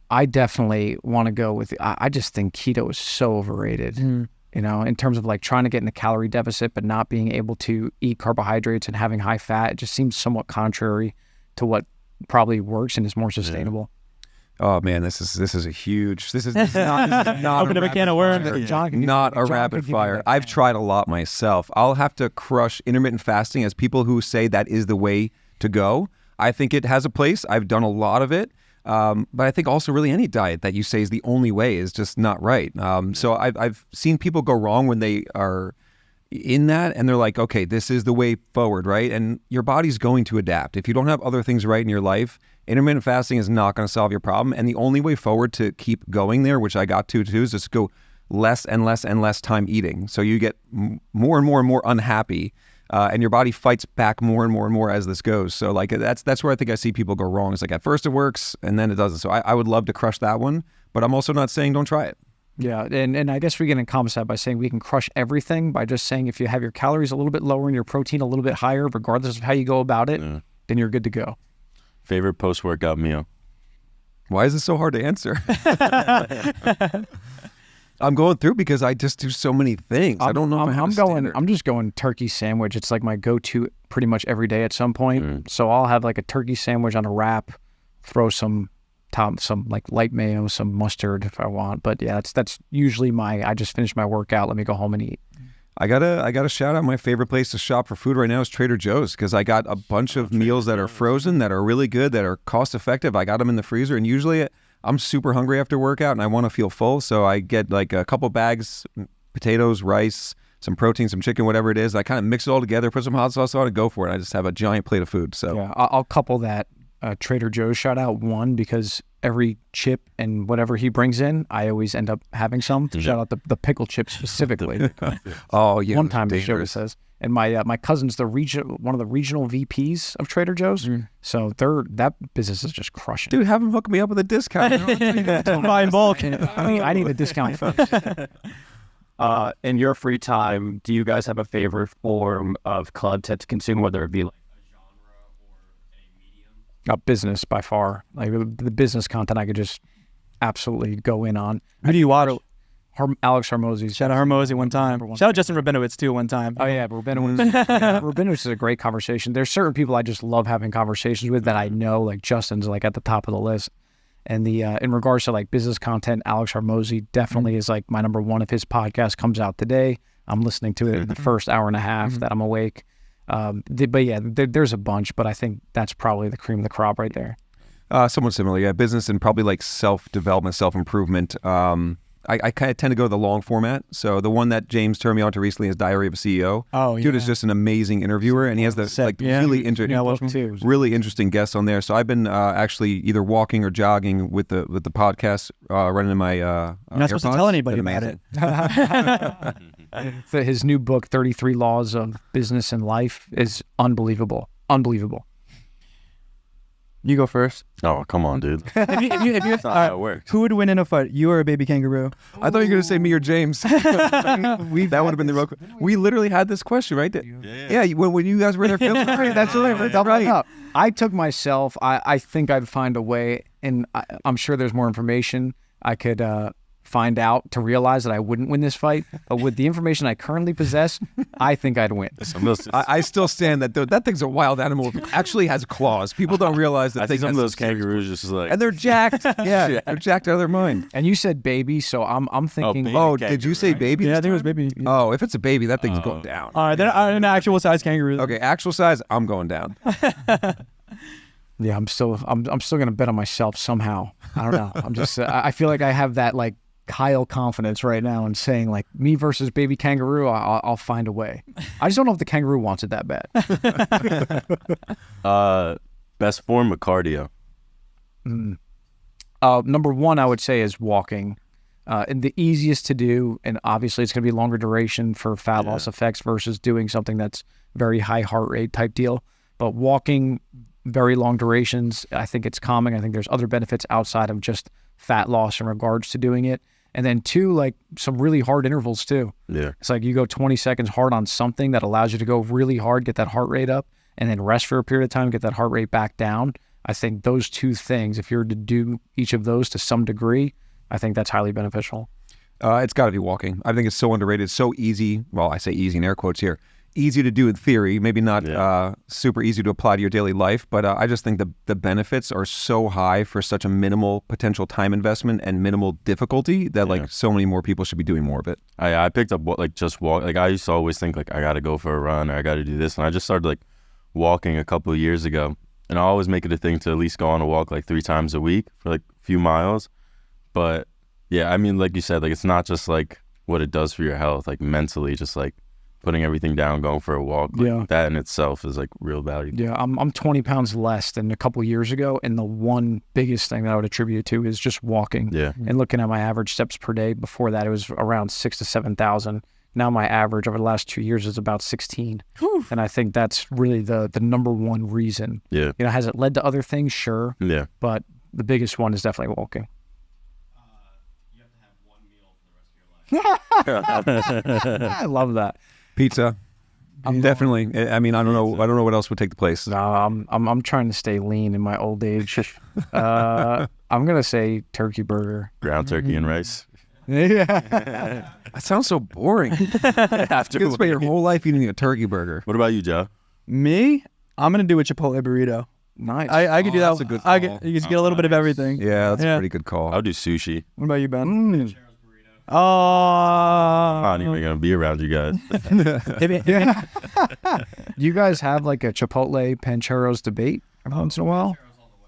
I definitely want to go with. I just think keto is so overrated. You know, in terms of like trying to get in a calorie deficit, but not being able to eat carbohydrates and having high fat. It just seems somewhat contrary to what probably works and is more sustainable. Oh man, this is a huge. This is not Open up a can of worms. Not a rapid fire. I've tried a lot myself. I'll have to crush intermittent fasting as people who say that is the way to go. I think it has a place. I've done a lot of it. But I think also really any diet that you say is the only way is just not right. So I've seen people go wrong when they are in that and they're like, okay, this is the way forward, right? And your body's going to adapt. If you don't have other things right in your life, intermittent fasting is not going to solve your problem. And the only way forward to keep going there, which I got to is just go less and less and less time eating. So you get more and more and more unhappy. And your body fights back more and more and more as this goes. So like that's where I think I see people go wrong. It's like at first it works and then it doesn't. So I would love to crush that one, but I'm also not saying don't try it. Yeah, and I guess we can encompass that by saying we can crush everything by just saying if you have your calories a little bit lower and your protein a little bit higher, regardless of how you go about it, then you're good to go. Favorite post-workout meal? Why is it so hard to answer? I'm going through because I just do so many things. I don't know if I have a standard. I'm just going turkey sandwich. It's like my go-to pretty much every day at some point. So I'll have like a turkey sandwich on a wrap, throw some like light mayo, some mustard if I want. But yeah, that's usually I just finished my workout. Let me go home and eat. I gotta shout out my favorite place to shop for food right now is Trader Joe's because I got a bunch of meals that are frozen that are really good, that are cost effective. I got them in the freezer, and usually I'm super hungry after workout and I want to feel full, so I get like a couple bags, potatoes, rice, some protein, some chicken, whatever it is. I kind of mix it all together, put some hot sauce on it, go for it. I just have a giant plate of food. So yeah, I'll couple that Trader Joe's shout out one because every chip and whatever he brings in, I always end up having some. Shout out the pickle chips specifically. Oh yeah, one time the show says. And my cousin's one of the regional VPs of Trader Joe's. So that business is just crushing. Dude, have them hook me up with a discount. Buy in bulk. I need a discount. In your free time, do you guys have a favorite form of content to consume, whether it be like a genre or a medium? Business by far. Like the business content I could just absolutely go in on. Who do you watch? Alex Hormozy. Shout out Hormozy one time. Shout out Justin Rabinowitz too one time. Oh yeah, Rabinowitz is a great conversation. There's certain people I just love having conversations with that I know, like Justin's like at the top of the list. And in regards to like business content, Alex Hormozy definitely is like my number one. If his podcast comes out today, I'm listening to it in the first hour and a half that I'm awake. But yeah, there's a bunch, but I think that's probably the cream of the crop right there. Somewhat similar, yeah. Business and probably like self-development, self-improvement. I kind of tend to go the long format. So the one that James turned me on to recently is Diary of a CEO. Oh, yeah. Dude is just an amazing interviewer, and he has really interesting guests on there. So I've been actually either walking or jogging with the podcast, running in my You're not supposed to tell anybody about it. His new book, 33 Laws of Business and Life, is unbelievable. Unbelievable. You go first. Oh, come on, dude. if you, That's not how it works. who would win in a fight? You or a baby kangaroo? I thought you were going to say me or James. That would have been the real. We literally had this question right there. Yeah, when you guys were there filming. That's right. I took myself. I think I'd find a way, and I'm sure there's more information I could find out to realize that I wouldn't win this fight. But with the information I currently possess, I think I'd win. I still stand that thing's a wild animal. It actually has claws. People don't realize that. I think some of those kangaroos just like, and they're jacked. Yeah, they're jacked out of their mind. And you said baby, so I'm thinking. baby. Oh, Kangaroo, did you say right? baby? Yeah, I this think it was time? baby. Yeah. Oh, if it's a baby, that thing's going down. All right, then an actual size kangaroo. Okay, actual size, I'm going down. Yeah, I'm still gonna bet on myself somehow. I don't know. I'm just. I feel like I have that like Kyle confidence right now in saying like me versus baby kangaroo. I'll find a way. I just don't know if the kangaroo wants it that bad. best form of cardio. Number one, I would say is walking. And the easiest to do, and obviously it's going to be longer duration for fat loss effects versus doing something that's very high heart rate type deal. But walking very long durations, I think it's calming. I think there's other benefits outside of just fat loss in regards to doing it. And then two, like some really hard intervals too. Yeah. It's like you go 20 seconds hard on something that allows you to go really hard, get that heart rate up, and then rest for a period of time, get that heart rate back down. I think those two things, if you're to do each of those to some degree, I think that's highly beneficial. It's got to be walking. I think it's so underrated, so easy. Well, I say easy in air quotes here. Easy to do in theory, maybe not super easy to apply to your daily life, but I just think the benefits are so high for such a minimal potential time investment and minimal difficulty that like so many more people should be doing more of it. I picked up what like just walk. Like I used to always think like I got to go for a run or I got to do this, and I just started like walking a couple of years ago, and I always make it a thing to at least go on a walk like 3 times a week for like a few miles. But yeah, I mean, like you said, like it's not just like what it does for your health, like mentally, just like putting everything down, going for a walk. Like, that in itself is like real value. Yeah, I'm 20 pounds less than a couple years ago, and the one biggest thing that I would attribute it to is just walking. Yeah. And looking at my average steps per day, before that it was around 6,000 to 7,000. Now my average over the last 2 years is about 16. Whew. And I think that's really the number one reason. Yeah. You know, has it led to other things? Sure. Yeah. But the biggest one is definitely walking. You have to have one meal for the rest of your life. I love that. Pizza. Definitely. I mean, I don't know what else would take the place. No, I'm trying to stay lean in my old age. I'm gonna say turkey burger. Ground turkey and rice. Yeah. That sounds so boring. After You could spend your whole life eating a turkey burger. What about you, Joe? Me, I'm gonna do a Chipotle burrito. Nice. I could do that. that's a good I call. could, you could get a little bit of everything. Yeah, that's Yeah. a pretty good call. I'll do sushi. What about you, Ben? Mm. Oh, I'm not even gonna be around you guys. You guys have like a Chipotle Pancheros debate every once in a while?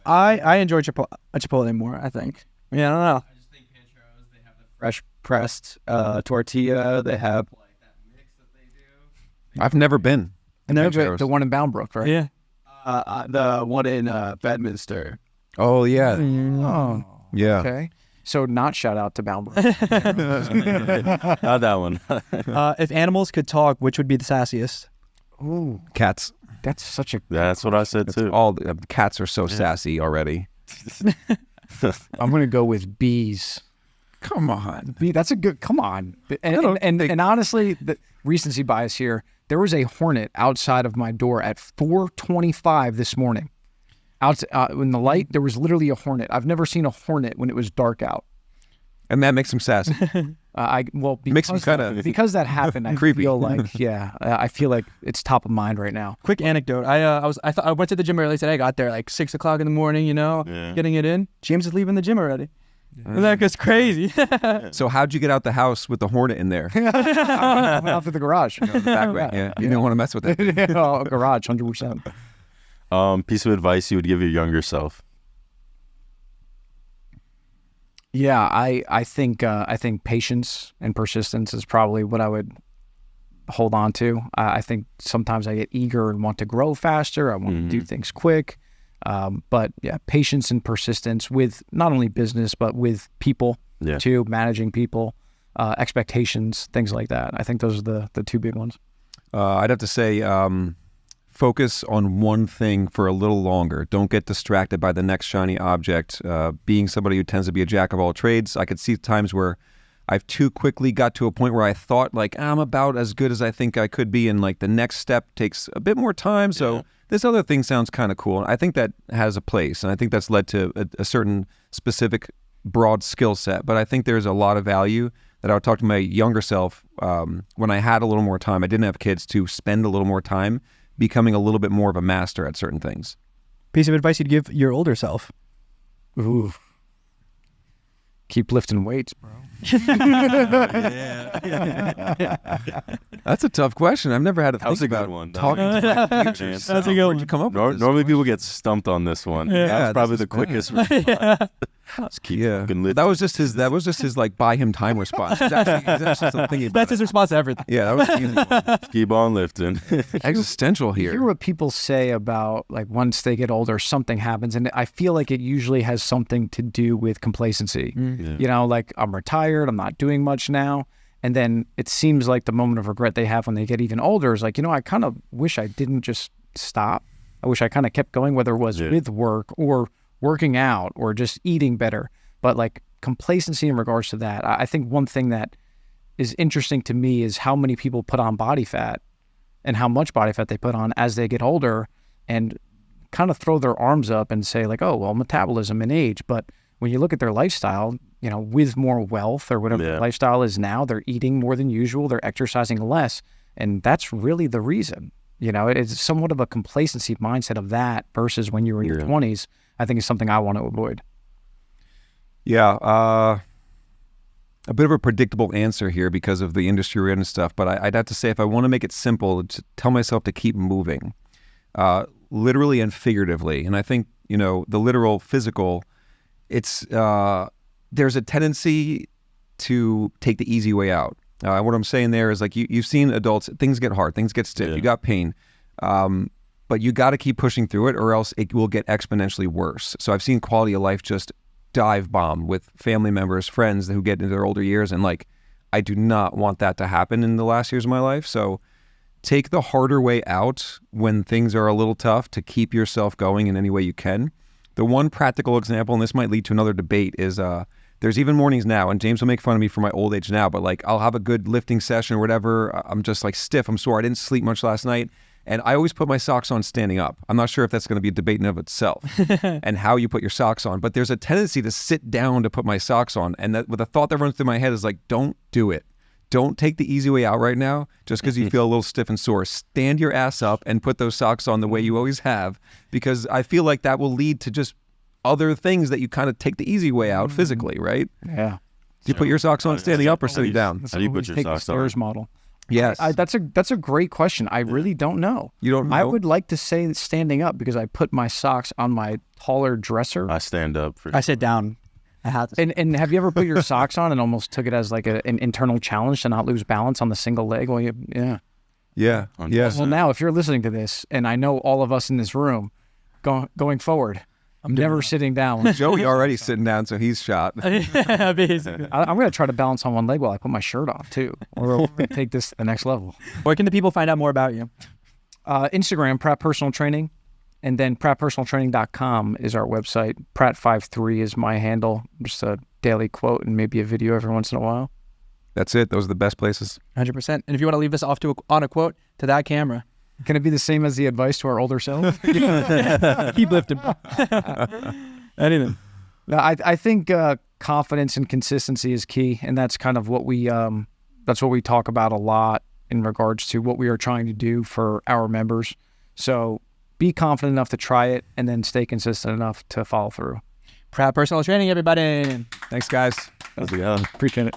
I enjoy Chipotle more, I think. Yeah, I don't know. I just think Pancheros, they have the fresh pressed tortilla. They have like that mix that they do. I've never been. And they're Pancheros. the one in Bound Brook, right? Yeah. The one in Bedminster. Oh yeah, Oh, yeah. okay. So not shout out to Bound Brook. Not that one. If animals could talk, which would be the sassiest? Ooh, Cats. that's such a. That's what I said too. All cats are so sassy already. I'm gonna go with bees. Come on. That's a good. Come on. And honestly, the recency bias here. There was a hornet outside of my door at 4:25 this morning. Out in the light, there was literally a hornet. I've never seen a hornet when it was dark out. And that makes them sassy. Because me kinda because that happened, I creepy. feel like I feel like it's top of mind right now. Quick anecdote. I went to the gym early today. I got there like 6 o'clock in the morning. You know, getting it in. James is leaving the gym already. That goes crazy. So how'd you get out the house with the hornet in there? I went out to the garage. The back way. Yeah, you didn't want to mess with it. Garage, 100%. Piece of advice you would give your younger self. Yeah, I think patience and persistence is probably what I would hold on to. I think sometimes I get eager and want to grow faster. I want to do things quick. But yeah, patience and persistence with not only business, but with people too, managing people, expectations, things like that. I think those are the two big ones. I'd have to say focus on one thing for a little longer. Don't get distracted by the next shiny object. Being somebody who tends to be a jack of all trades, I could see times where I've too quickly got to a point where I thought like I'm about as good as I think I could be, and like the next step takes a bit more time. So this other thing sounds kind of cool. I think that has a place, and I think that's led to a certain specific broad skill set. But I think there's a lot of value that I would talk to my younger self when I had a little more time. I didn't have kids, to spend a little more time becoming a little bit more of a master at certain things. Piece of advice you'd give your older self? Ooh. Keep lifting weights, bro. That's a tough question. I've never had to That was think a good about one. talking to my future That's self. a good Where'd one. you come up with this? Normally people get stumped on this one. Yeah, That's probably this the is quickest response. Just keep fucking lifting. That was just his like buy him time response. That's just something about That's his it. response to everything. Yeah, that was the easy one. Keep on lifting. Existential You hear here. what people say about like once they get older, something happens, and I feel like it usually has something to do with complacency. Yeah. You know, like I'm retired, I'm not doing much now, and then it seems like the moment of regret they have when they get even older is like, you know, I kind of wish I didn't just stop. I wish I kind of kept going, whether it was with work or working out or just eating better. But like complacency in regards to that, I think one thing that is interesting to me is how many people put on body fat and how much body fat they put on as they get older, and kind of throw their arms up and say like, oh, well, metabolism and age. But when you look at their lifestyle, you know, with more wealth or whatever their lifestyle is now, they're eating more than usual, they're exercising less. And that's really the reason. You know, it's somewhat of a complacency mindset of that versus when you were in your 20s, I think is something I want to avoid. Yeah, a bit of a predictable answer here because of the industry we're in and stuff, but I'd have to say if I want to make it simple, to tell myself to keep moving, literally and figuratively. And I think, you know, the literal, physical, it's there's a tendency to take the easy way out. What I'm saying there is like you've seen adults, things get hard, things get stiff, you got pain, but you got to keep pushing through it or else it will get exponentially worse. So I've seen quality of life just dive bomb with family members, friends who get into their older years, and like I do not want that to happen in the last years of my life. So take the harder way out when things are a little tough to keep yourself going in any way you can. The one practical example, and this might lead to another debate, is there's even mornings now, and James will make fun of me for my old age now, but like I'll have a good lifting session or whatever. I'm just like stiff, I'm sore, I didn't sleep much last night. And I always put my socks on standing up. I'm not sure if that's going to be a debate in of itself and how you put your socks on, but there's a tendency to sit down to put my socks on. And that, with a thought that runs through my head is like, don't do it. Don't take the easy way out right now just because you feel a little stiff and sore. Stand your ass up and put those socks on the way you always have, because I feel like that will lead to just other things that you kind of take the easy way out physically, right? Yeah. Do you put your socks on standing up or sitting down? How do you put Always your take the socks on? stairs model. Yes. That's a great question. I really don't know. You don't know? I would like to say standing up because I put my socks on my taller dresser. I stand up for I sit down. I have to. And have you ever put your socks on and almost took it as like an internal challenge to not lose balance on the single leg? Well, Yeah. Yes. Well, now if you're listening to this, and I know all of us in this room, going forward, I'm never sitting down. Joey already sitting down, so he's shot. Basically. I'm going to try to balance on one leg while I put my shirt on too, or we'll take this to the next level. Where can the people find out more about you? Instagram, Pratt Personal Training, and then prattpersonaltraining.com is our website. Pratt53 is my handle. Just a daily quote and maybe a video every once in a while. That's it. Those are the best places. 100%. And if you want to leave us off on a quote to that camera, Can it be the same as the advice to our older selves? keep lifting. Anything. I think confidence and consistency is key, and that's kind of what we talk about a lot in regards to what we are trying to do for our members. So be confident enough to try it, and then stay consistent enough to follow through. Pratt Personal Training, everybody. Thanks, guys. How's it going? Appreciate it.